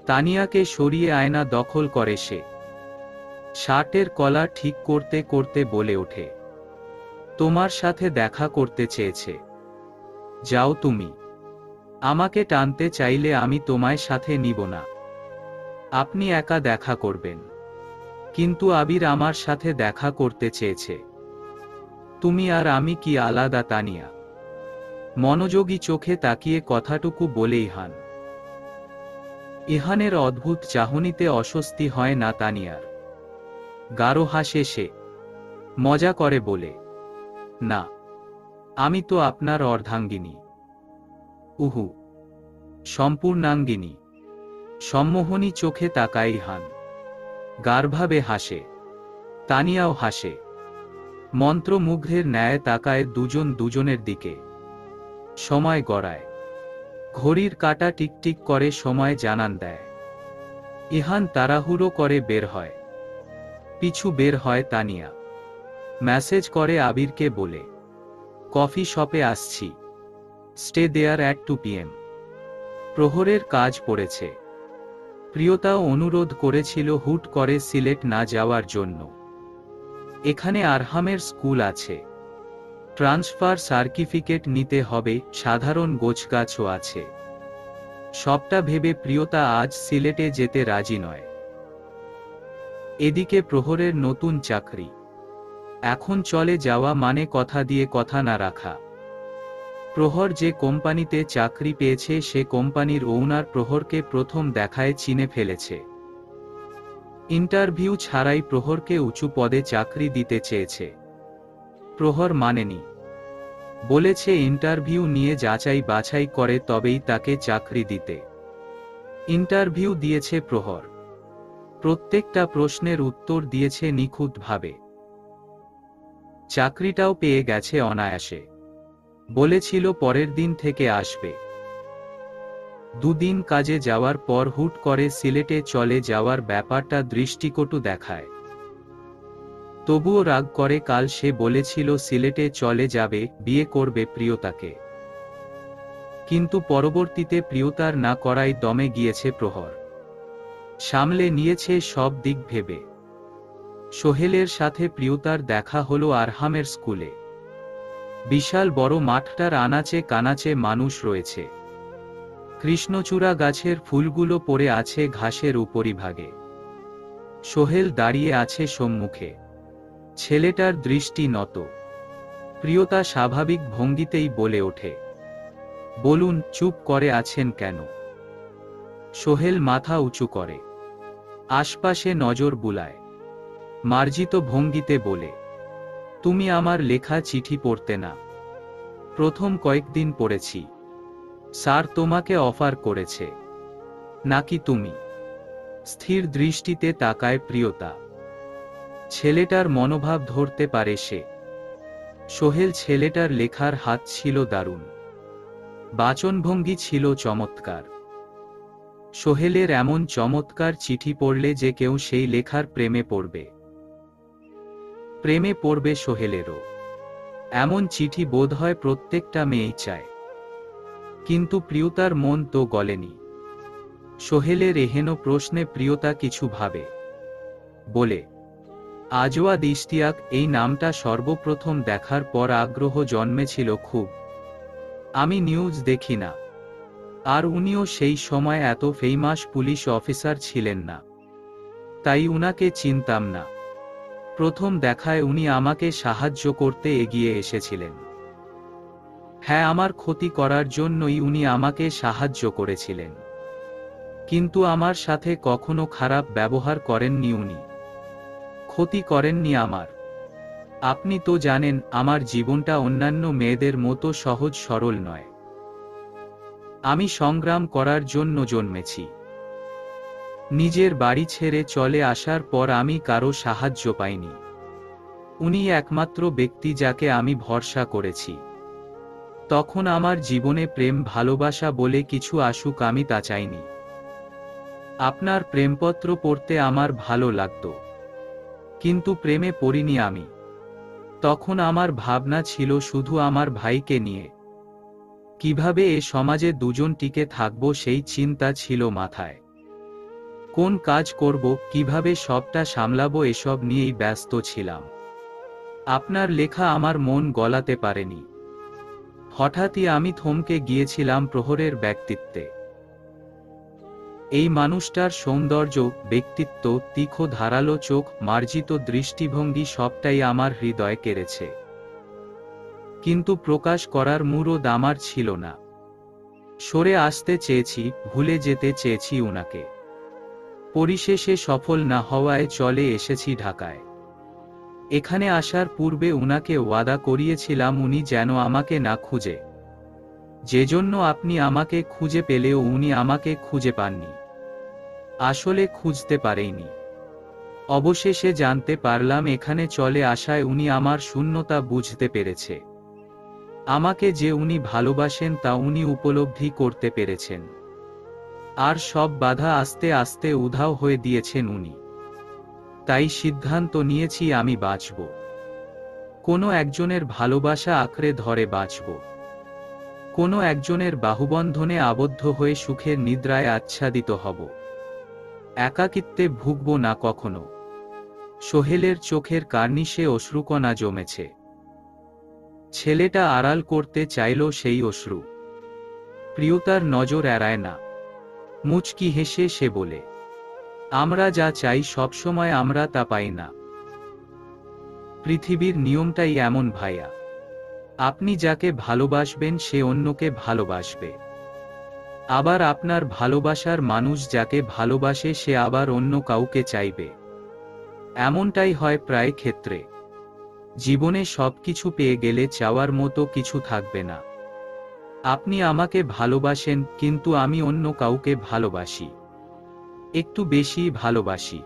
তানিয়াকে সরিয়ে আয়না দখল করে সে। শার্টের কলার ঠিক করতে করতে বলে ওঠে, তোমার সাথে দেখা করতে চেয়েছে, যাও তুমি। আমাকে টানতে চাইলে আমি তোমায় সাথে নিব না। আপনি একা দেখা করবেন, কিন্তু আবির আমার সাথে দেখা করতে চেয়েছে। তুমি আর আমি কি আলাদা? তানিয়া মনোযোগী চোখে তাকিয়ে কথাটুকু বলে ইহান। ইহানের অদ্ভুত চাহনিতে অস্বস্তি হয় না তানিয়ার। গাঢ় হাসে সে, মজা করে বলে, না, আমি তো আপনার অর্ধাঙ্গিনী। উহু, সম্পূর্ণাঙ্গিনী। সম্মোহনী চোখে তাকায় ইহান। গাঢ়ভাবে হাসে। তানিয়াও হাসে। মন্ত্রমুগ্ধের ন্যায় তাকায় দুজন দুজনের দিকে। সময় গড়ায়। ঘড়ির কাঁটা টিকটিক করে সময় জানান দেয়। ইহান তাড়াহুড়ো করে বের হয়। পিছু বের হয় তানিয়া। মেসেজ করে আবিরকে বলে, কফি শপে আসছি, স্টে দেয়ার অ্যাট 2 PM। প্রহরের কাজ পড়েছে। প্রিয়তাও অনুরোধ করেছিল হুট করে সিলেট না যাওয়ার জন্য। এখানে আরহামের স্কুল আছে, ট্রান্সফার সার্টিফিকেট নিতে হবে, সাধারণ গোছগাছও আছে। সবটা ভেবে প্রিয়তা আজ সিলেটে যেতে রাজি নয়। এদিকে প্রহরের নতুন চাকরি। এখন চলে যাওয়া মানে কথা দিয়ে কথা না রাখা। প্রহর যে কোম্পানিতে চাকরি পেয়েছে সে কোম্পানির ওনার প্রহরকে প্রথম দেখায় চিনে ফেলেছে। ইন্টারভিউ ছাড়াই প্রহরকে উঁচু পদে চাকরি দিতে চেয়েছে। প্রহর মানেনি, বলেছে ইন্টারভিউ নিয়ে যাচাই বাছাই করে তবেই তাকে চাকরি দিতে। ইন্টারভিউ দিয়েছে প্রহর, প্রত্যেকটা প্রশ্নের উত্তর দিয়েছে নিখুঁতভাবে। চাকরিটাও পেয়ে গেছে অনায়াসে। বলেছিল পরের দিন থেকে আসবে। দুদিন কাজে যাওয়ার পর হুট করে সিলেটে চলে যাওয়ার ব্যাপারটা দৃষ্টিকটু দেখায়। তবুও রাগ করে কাল সে বলেছিল সিলেটে চলে যাবে, বিয়ে করবে প্রিয়তাকে। কিন্তু পরবর্তীতে প্রিয়তার না করাই দমে গিয়েছে প্রহর। সামলে নিয়েছে সব দিক ভেবে। সোহেলের সাথে প্রিয়তার দেখা হলো আরহামের স্কুলে। বিশাল বড় মাঠটার আনাচে কানাচে মানুষ রয়েছে। কৃষ্ণচূড়া গাছের ফুলগুলো পড়ে আছে ঘাসের উপরিভাগে। সোহেল দাঁড়িয়ে আছে সম্মুখে। ছেলেটার দৃষ্টি নত। প্রিয়তা স্বাভাবিক ভঙ্গিতেই বলে ওঠে, বলুন, চুপ করে আছেন কেন? সোহেল মাথা উঁচু করে, আশপাশে নজর বুলায়, মার্জিত ভঙ্গিতে বলে, তুমি আমার লেখা চিঠি পড়তে না? প্রথম কয়েকদিন পড়েছি। স্যার তোমাকে অফার করেছে নাকি তুমি? স্থির দৃষ্টিতে তাকায় প্রিয়তা। ছেলেটার মনোভাব ধরতে পারে সে। সোহেল ছেলেটার লেখার হাত ছিল দারুণ, বাচনভঙ্গি ছিল চমৎকার। সোহেলের এমন চমৎকার চিঠি পড়লে যে কেউ সেই লেখার প্রেমে পড়বে। প্রেমে পড়বে সোহেলেরও। এমন চিঠি বোধহয় প্রত্যেকটা মেয়েই চায়। কিন্তু প্রিয়তার মন তো গলেনি। সোহেলের এহেন প্রশ্নে প্রিয়তা কিছু ভাবে। বলে, আজওয়াদ ইশতিয়াক এই নামটা সর্বপ্রথম দেখার পর আগ্রহ জন্মেছিল খুব। আমি নিউজ দেখি না, আর উনিও সেই সময় এত ফেমাস পুলিশ অফিসার ছিলেন না, তাই উনাকে চিনতাম না। প্রথম দেখায় উনি আমাকে সাহায্য করতে এগিয়ে এসেছিলেন। হ্যাঁ, আমার ক্ষতি করার জন্যই উনি আমাকে সাহায্য করেছিলেন, কিন্তু আমার সাথে কখনো খারাপ ব্যবহার করেননি উনি। ক্ষতি করেননি আমার। আপনি তো জানেন আমার জীবনটা অন্যান্য মেয়েদের মতো সহজ সরল নয়। আমি সংগ্রাম করার জন্য জন্মেছি। নিজের বাড়ি ছেড়ে চলে আসার পর আমি কারো সাহায্য পাইনি। উনি একমাত্র ব্যক্তি যাকে আমি ভরসা করেছি। তখন আমার জীবনে প্রেম ভালোবাসা বলে কিছু আসুক আমি তা চাইনি। আপনার প্রেমপত্র পড়তে আমার ভালো লাগতো, কিন্তু প্রেমে পড়িনি আমি। তখন আমার ভাবনা ছিল শুধু আমার ভাইকে নিয়ে। কিভাবে এ সমাজে দুজন টিকে থাকব সেই চিন্তা ছিল মাথায়। কোন কাজ করব, কিভাবে সবটা সামলাবো এসব নিয়েই ব্যস্ত ছিলাম। আপনার লেখা আমার মন গলাতে পারেনি। হঠাৎই আমি থমকে গিয়েছিলাম প্রহরের ব্যক্তিত্বে। এই মানুষটার সৌন্দর্য, ব্যক্তিত্ব, তীক্ষ্ণ ধারালো চোখ, মার্জিত দৃষ্টিভঙ্গি সবটাই আমার হৃদয় কেড়েছে। কিন্তু প্রকাশ করার মুরদ আমার ছিল না। সরে আসতে চেয়েছি, ভুলে যেতে চেয়েছি উনাকে। পরিশেষে সফল না হওয়ায় চলে এসেছি ঢাকায়। এখানে আসার পূর্বে উনাকে ওয়াদা করিয়েছিলাম উনি যেন আমাকে না খুঁজে। যেজন্য আপনি আমাকে খুঁজে পেলেও উনি আমাকে খুঁজে পাননি। আসলে খুঁজতে পারেনি। অবশেষে জানতে পারলাম এখানে চলে আসায় উনি আমার শূন্যতা বুঝতে পেরেছে। আমাকে যে উনি ভালোবাসেন তা উনি উপলব্ধি করতে পেরেছেন, আর সব বাধা আস্তে আস্তে উধাও হয়ে দিয়েছেন উনি। তাই সিদ্ধান্ত নিয়েছি আমি বাঁচব, কোনো একজনের ভালোবাসা আঁকড়ে ধরে বাঁচব, কোনো একজনের বাহুবন্ধনে আবদ্ধ হয়ে সুখের নিদ্রায় আচ্ছাদিত হব, একাকিত্বে ভুগব না কখনো। সোহেলের চোখের কার্নিশে অশ্রুকণা জমেছে। ছেলেটা আড়াল করতে চাইল সেই অশ্রু। প্রিয়তার নজর এড়ায় না। মুচকি হেসে সে বলে, আমরা যা চাই সবসময় আমরা তা পাই না। পৃথিবীর নিয়মটাই এমন ভাইয়া, আপনি যাকে ভালোবাসবেন সে অন্যকে ভালোবাসবে, আবার আপনার ভালোবাসার মানুষ যাকে ভালোবাসে সে আবার অন্য কাউকে চাইবে। এমনটাই হয় প্রায় ক্ষেত্রে। জীবনে সবকিছু পেয়ে গেলে চাওয়ার মতো কিছু থাকবে না। আপনি আমাকে ভালোবাসেন, কিন্তু আমি অন্য কাউকে ভালোবাসি, একটু বেশি ভালোবাসি।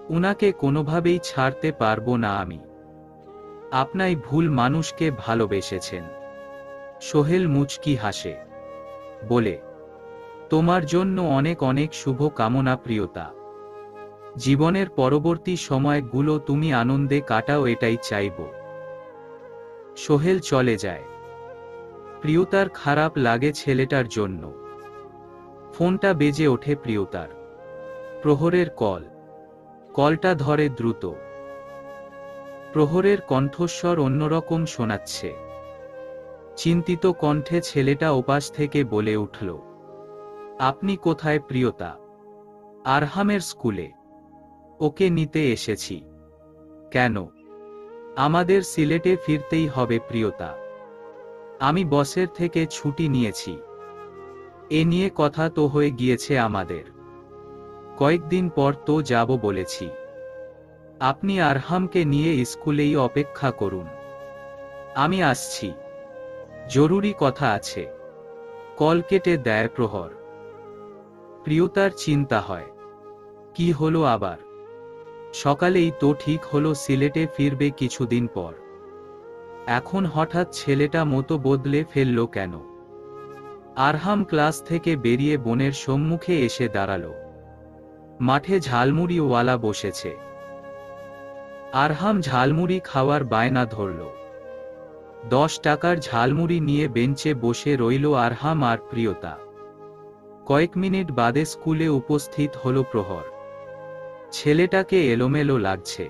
উনাকে কোনোভাবেই ছাড়তে পারবো না আমি। আপনাই ভুল মানুষকে ভালোবেসেছেন। সোহেল মুচকি হাসে, বলে, তোমার জন্য অনেক অনেক শুভ কামনা প্রিয়তা। জীবনের পরবর্তী সময়গুলো তুমি আনন্দে কাটাও, এটাই চাইব। সোহেল চলে যায়। প্রিয়তার খারাপ লাগে ছেলেটার জন্য। ফোনটা বেজে ওঠে প্রিয়তার। প্রহরের কল। কলটা ধরে দ্রুত। প্রহরের কণ্ঠস্বর অন্যরকম শোনাচ্ছে। চিন্তিত কণ্ঠে ছেলেটা ওপাশ থেকে বলে উঠল, আপনি কোথায় প্রিয়তা? আরহামের স্কুলে। ওকে নিতে এসেছি। কেন? আমাদের সিলেটে ফিরতেই হবে প্রিয়তা। আমি বসের থেকে ছুটি নিয়েছি। এ নিয়ে কথা তো হয়ে গিয়েছে আমাদের। কয়েকদিন পর তো যাব বলেছি। আপনি আরহামকে নিয়ে স্কুলেই অপেক্ষা করুন। আমি আসছি, জরুরি কথা আছে। কল কেটে দেয় প্রহর। প্রিয়তার চিন্তা হয়, কি হলো আবার? সকালেই তো ঠিক হলো সিলেটে ফিরবে কিছুদিন পর। এখন হঠাৎ ছেলেটা মতো বদলে ফেলল কেন? আরহাম ক্লাস থেকে বেরিয়ে বোনের সম্মুখে এসে দাঁড়ালো। মাঠে ঝালমুড়িওয়ালা বসেছে। আরহাম ঝালমুড়ি খাওয়ার বায়না ধরল। 10 টাকার ঝালমুড়ি নিয়ে বেঞ্চে বসে রইল আরহাম আর প্রিয়তা। কয়েক মিনিট বাদে স্কুলে উপস্থিত হলো প্রহর। ছেলেটাকে এলোমেলো লাগছে।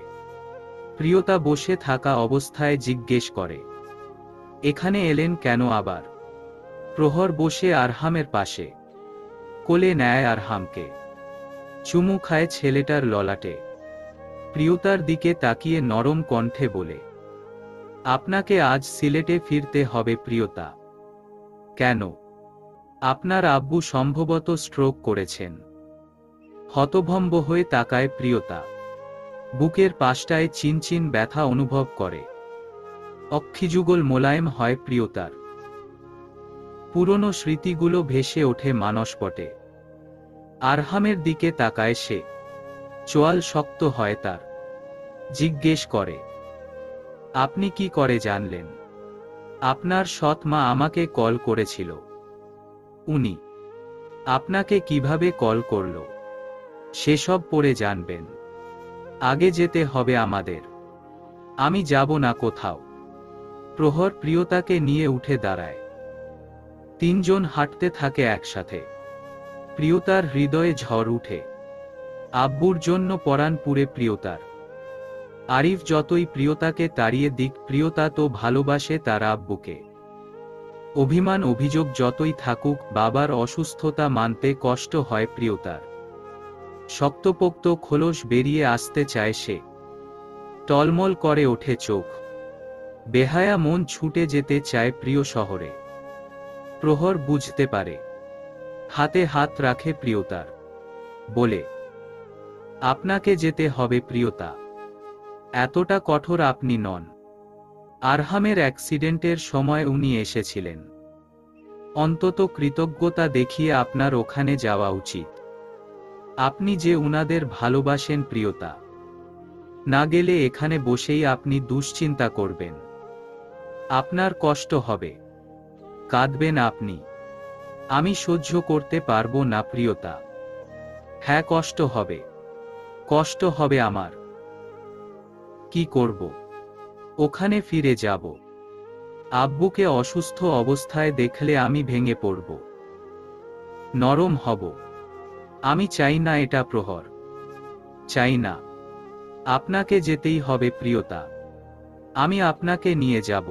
প্রিয়তা বসে থাকা অবস্থায় জিজ্ঞেস করে, এখানে এলেন কেন আবার? প্রহর বসে আরহামের পাশে। কোলে নেয় আরহামকে। চুমু খায় ছেলেটার ললাটে। প্রিয়তার দিকে তাকিয়ে নরম কণ্ঠে বলে, আপনাকে আজ সিলেটে ফিরতে হবে প্রিয়তা। কেন? আপনার আব্বু সম্ভবত স্ট্রোক করেছেন। হতভম্ব হয়ে তাকায় প্রিয়তা। বুকের পাশটায় চিনচিন ব্যথা অনুভব করে। অক্ষিযুগল মোলায়েম হয় প্রিয়তার। পুরনো স্মৃতিগুলো ভেসে ওঠে মানসপটে। আরহামের দিকে তাকায় সে। চোয়াল শক্ত হয় তার। জিজ্ঞেস করে, আপনি কি করে জানলেন? আপনার সৎ মা আমাকে কল করেছিল। উনি আপনাকে কিভাবে কল করল সেসব পরে জানবেন। আগে যেতে হবে আমাদের। আমি যাব না কোথাও। প্রহর প্রিয়তাকে নিয়ে উঠে দাঁড়ায়। তিনজন হাঁটতে থাকে একসাথে। প্রিয়তার হৃদয়ে ঝড় উঠে। আব্বুর জন্য পরাণ পুড়ে প্রিয়তার। আরিফ যতই প্রিয়তাকে তাড়িয়ে দিক, প্রিয়তা তো ভালোবাসে তার আব্বুকে। অভিমান অভিযোগ যতই থাকুক, বাবার অসুস্থতা মানতে কষ্ট হয় প্রিয়তার। শক্তপোক্ত খোলস বেরিয়ে আসতে চায় সে। টলমল করে ওঠে চোখ। বেহায়া মন ছুটে যেতে চায় প্রিয় শহরে। প্রহর বুঝতে পারে। হাতে হাত রাখে প্রিয়তার। বলে, আপনাকে যেতে হবে প্রিয়তা। এতটা কঠোর আপনি নন। আরহামের অ্যাক্সিডেন্টের সময় উনি এসেছিলেন। অন্তত কৃতজ্ঞতা দেখিয়ে আপনার ওখানে যাওয়া উচিত। আপনি যে উনাদের ভালোবাসেন প্রিয়তা। না গেলে এখানে বসেই আপনি দুশ্চিন্তা করবেন। আপনার কষ্ট হবে, কাঁদবেন আপনি। আমি সহ্য করতে পারবো না প্রিয়তা। হ্যাঁ, কষ্ট হবে, কষ্ট হবে আমার। কি করব? ওখানে ফিরে যাব। আব্বুকে অসুস্থ অবস্থায় দেখলে আমি ভেঙে পড়ব, নরম হব। আমি চাই না এটা প্রহর, চাই না। আপনাকে যেতেই হবে প্রিয়তা, আমি আপনাকে নিয়ে যাব।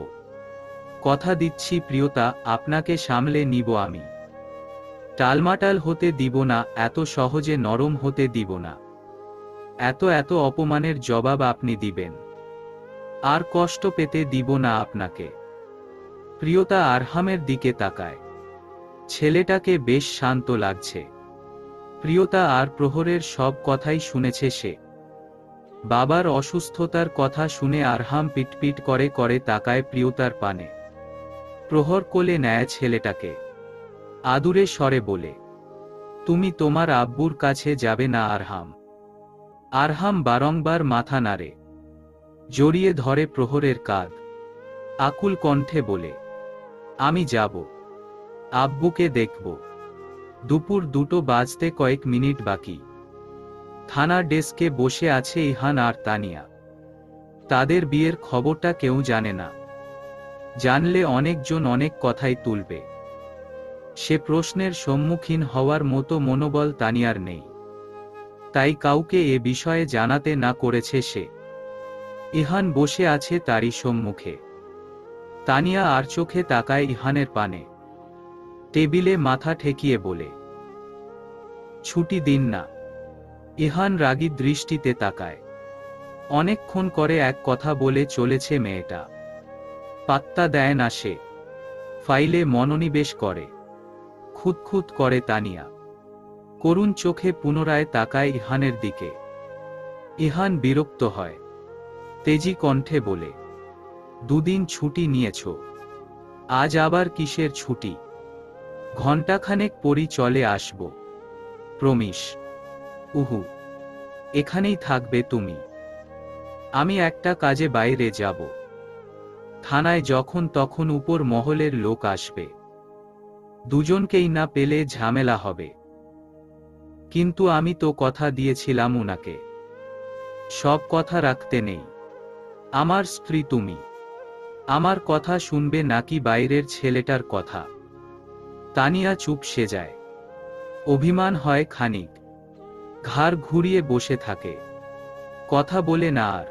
কথা দিচ্ছি প্রিয়তা, আপনাকে সামলে নিব আমি। টালমাটাল হতে দিব না, এত সহজে নরম হতে দিব না। এত এত অপমানের জবাব আপনি দিবেন, আর কষ্ট পেতে দিব না আপনাকে। প্রিয়তা আরহামের দিকে তাকায়। ছেলেটাকে বেশ শান্ত লাগছে। প্রিয়তা আর প্রহরের সব কথাই শুনেছে সে। বাবার অসুস্থতার কথা শুনে আরহাম পিটপিট করে করে তাকায় প্রিয়তার পানে। প্রহর কোলে নেয় ছেলেটাকে, আদুরে স্বরে বলে, তুমি তোমার আব্বুর কাছে যাবে না আরহাম। আরহাম বারংবার মাথা নাড়ে, জড়িয়ে ধরে প্রহরের কাঁধ, আকুল কণ্ঠে বলে, আমি যাব, আব্বুকে দেখব। দুপুর 2টো বাজতে কয়েক মিনিট বাকি। থানার ডেস্কে বসে আছে ইহান আর তানিয়া। তাদের বিয়ের খবরটা কেউ জানে না। জানলে অনেকজন অনেক কথাই তুলবে। সে প্রশ্নের সম্মুখীন হওয়ার মতো মনোবল তানিয়ার নেই, তাই কাউকে এ বিষয়ে জানাতে না করেছে সে। ইহান বসে আছে তারই সম্মুখে। তানিয়া আর চোখে তাকায় ইহানের পানে। টেবিলে মাথা ঠেকিয়ে বলে, ছুটি দিন না। ইহান রাগী দৃষ্টিতে তাকায়। অনেকক্ষণ করে এক কথা বলে চলেছে মেয়েটা, পাত্তা দেয় না সে। ফাইলে মনোনিবেশ করে। খুঁতখুত করে তানিয়া। করুণ চোখে পুনরায় তাকায় ইহানের দিকে। ইহান বিরক্ত হয়, তেজি কণ্ঠে বলে, 2 দিন ছুটি নিয়েছ, আজ আবার কিসের ছুটি? ঘণ্টাখানেক পরই চলে আসব। প্রমিস? উহু, এখানেই থাকবে তুমি। আমি একটা কাজে বাইরে যাব। থানায় যখন তখন উপর মহলের লোক আসবে, দুজনকেই না পেলে ঝামেলা হবে। কিন্তু আমি তো কথা দিয়েছিলাম উনাকে, সব কথা রাখতে নেই। আমার স্ত্রী তুমি, আমার কথা শুনবে নাকি বাইরের ছেলেটার কথা? তানিয়া চুপসে যায়। অভিমান হয় খানিক, ঘাড় ঘুরিয়ে বসে থাকে, কথা বলে না আর।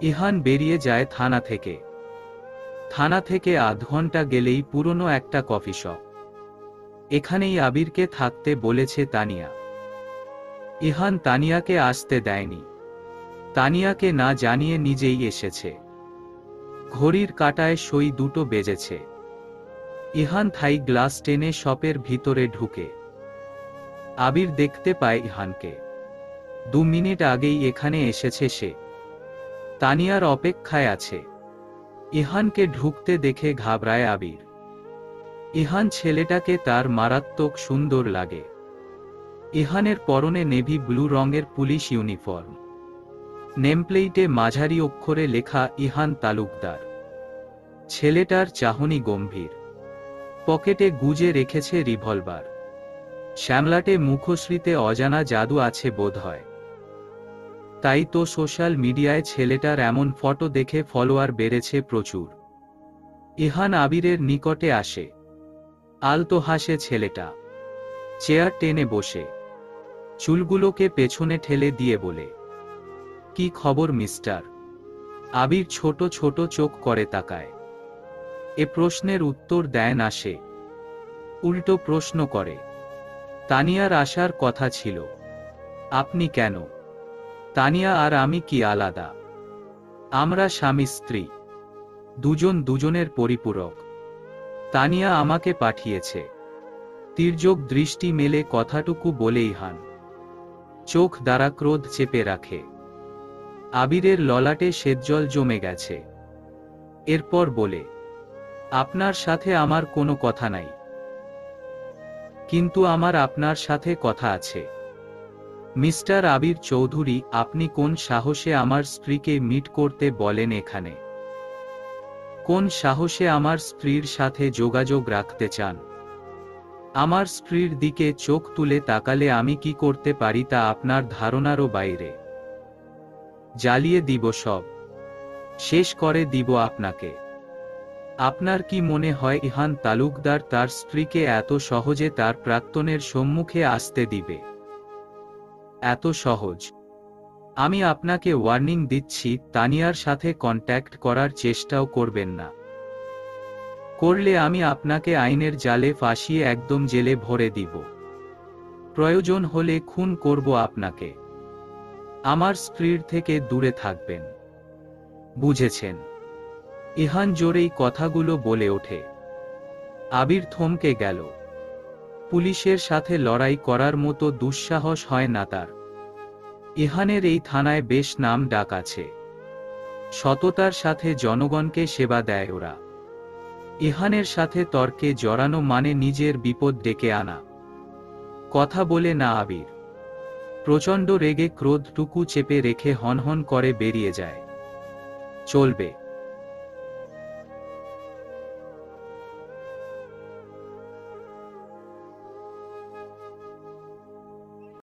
ইহান বেরিয়ে যায় থানা থেকে। থানা থেকে আধ ঘন্টা গেলেই পুরনো একটা কফি শপ। এখানেই আবিরকে থাকতে বলেছে তানিয়া। ইহান তানিয়াকে আসতে দেয়নি। তানিয়াকে না জানিয়ে নিজেই এসেছে। ঘড়ির কাঁটায় সই 2টো বেজেছে। ইহান থাই গ্লাস টেনে শপের ভিতরে ঢুকে। আবির দেখতে পায় ইহানকে। 2 মিনিট আগেই এখানে এসেছে সে। তানিয়ার অপেক্ষায় আছে। ইহানকে ঢুকতে দেখে ঘাবড়ায় আবির। ইহান ছেলেটাকে তার মারাত্মক সুন্দর লাগে। ইহানের পরনে নেভি ব্লু রঙের পুলিশ ইউনিফর্ম। নেমপ্লেটে মাঝারি অক্ষরে লেখা ইহান তালুকদার। ছেলেটার চাহনি গম্ভীর। পকেটে গুজে রেখেছে রিভলভার। শ্যামলাটে মুখশ্রীতে অজানা জাদু আছে বোধহয়। তাই তো সোশ্যাল মিডিয়ায় ছেলেটার এমন ফটো দেখে ফলোয়ার বেড়েছে প্রচুর। ইহান আবিরের নিকটে আসে। আলতো হাসে ছেলেটা। চেয়ার টেনে বসে চুলগুলোকে পেছনে ঠেলে দিয়ে বলে, কি খবর মিস্টার? আবির ছোট ছোট চোখ করে তাকায়। এ প্রশ্নের উত্তর দেয় না সে, উল্টো প্রশ্ন করে, তানিয়ার আসার কথা ছিল, আপনি কেন? তানিয়া আর আমি কি আলাদা? আমরা স্বামী স্ত্রী, দুজন দুজনের পরিপূরক। তানিয়া আমাকে পাঠিয়েছে। তির্যক দৃষ্টি মেলে কথাটুকু বলে ইহান চোখ দ্বারা ক্রোধ চেপে রাখে। আবিরের ললাটে শ্বেতজল জমে গেছে। এরপর বলে, আপনার সাথে আমার কোনো কথা নাই, কিন্তু আমার আপনার সাথে কথা আছে। মিস্টার আবির চৌধুরী, আপনি কোন সাহসে আমার স্ত্রীকে মিট করতে বলেন এখানে? কোন সাহসে আমার স্ত্রীর সাথে যোগাযোগ রাখতে চান? আমার স্ত্রীর দিকে চোখ তুলে তাকালে আমি কি করতে পারি তা আপনার ধারণারও বাইরে। জ্বালিয়ে দিব সব, শেষ করে দিব আপনাকে। আপনার কি মনে হয় ইহান তালুকদার তার স্ত্রীকে এত সহজে তার প্রাক্তনের সম্মুখে আসতে দিবে? এত সহজ? আমি আপনাকে ওয়ার্নিং দিচ্ছি, তানিয়ার সাথে কন্ট্যাক্ট করার চেষ্টাও করবেন না। করলে আমি আপনাকে আইনের জালে ফাঁসিয়ে একদম জেলে ভরে দিব। প্রয়োজন হলে খুন করব আপনাকে। আমার স্ত্রীর থেকে দূরে থাকবেন, বুঝেছেন? ইহান জোরেই কথাগুলো বলে ওঠে। আবির থমকে গেল। পুলিশের সাথে লড়াই করার মতো দুঃসাহস হয় না তার। ইহানের এই থানায় বেশ নাম ডাক আছে। সততার সাথে জনগণকে সেবা দেয় ওরা। ইহানের সাথে তর্কে জড়ানো মানে নিজের বিপদ ডেকে আনা। কথা বলে না আবির। প্রচণ্ড রেগে ক্রোধটুকু চেপে রেখে হনহন করে বেরিয়ে যায়। চলবে।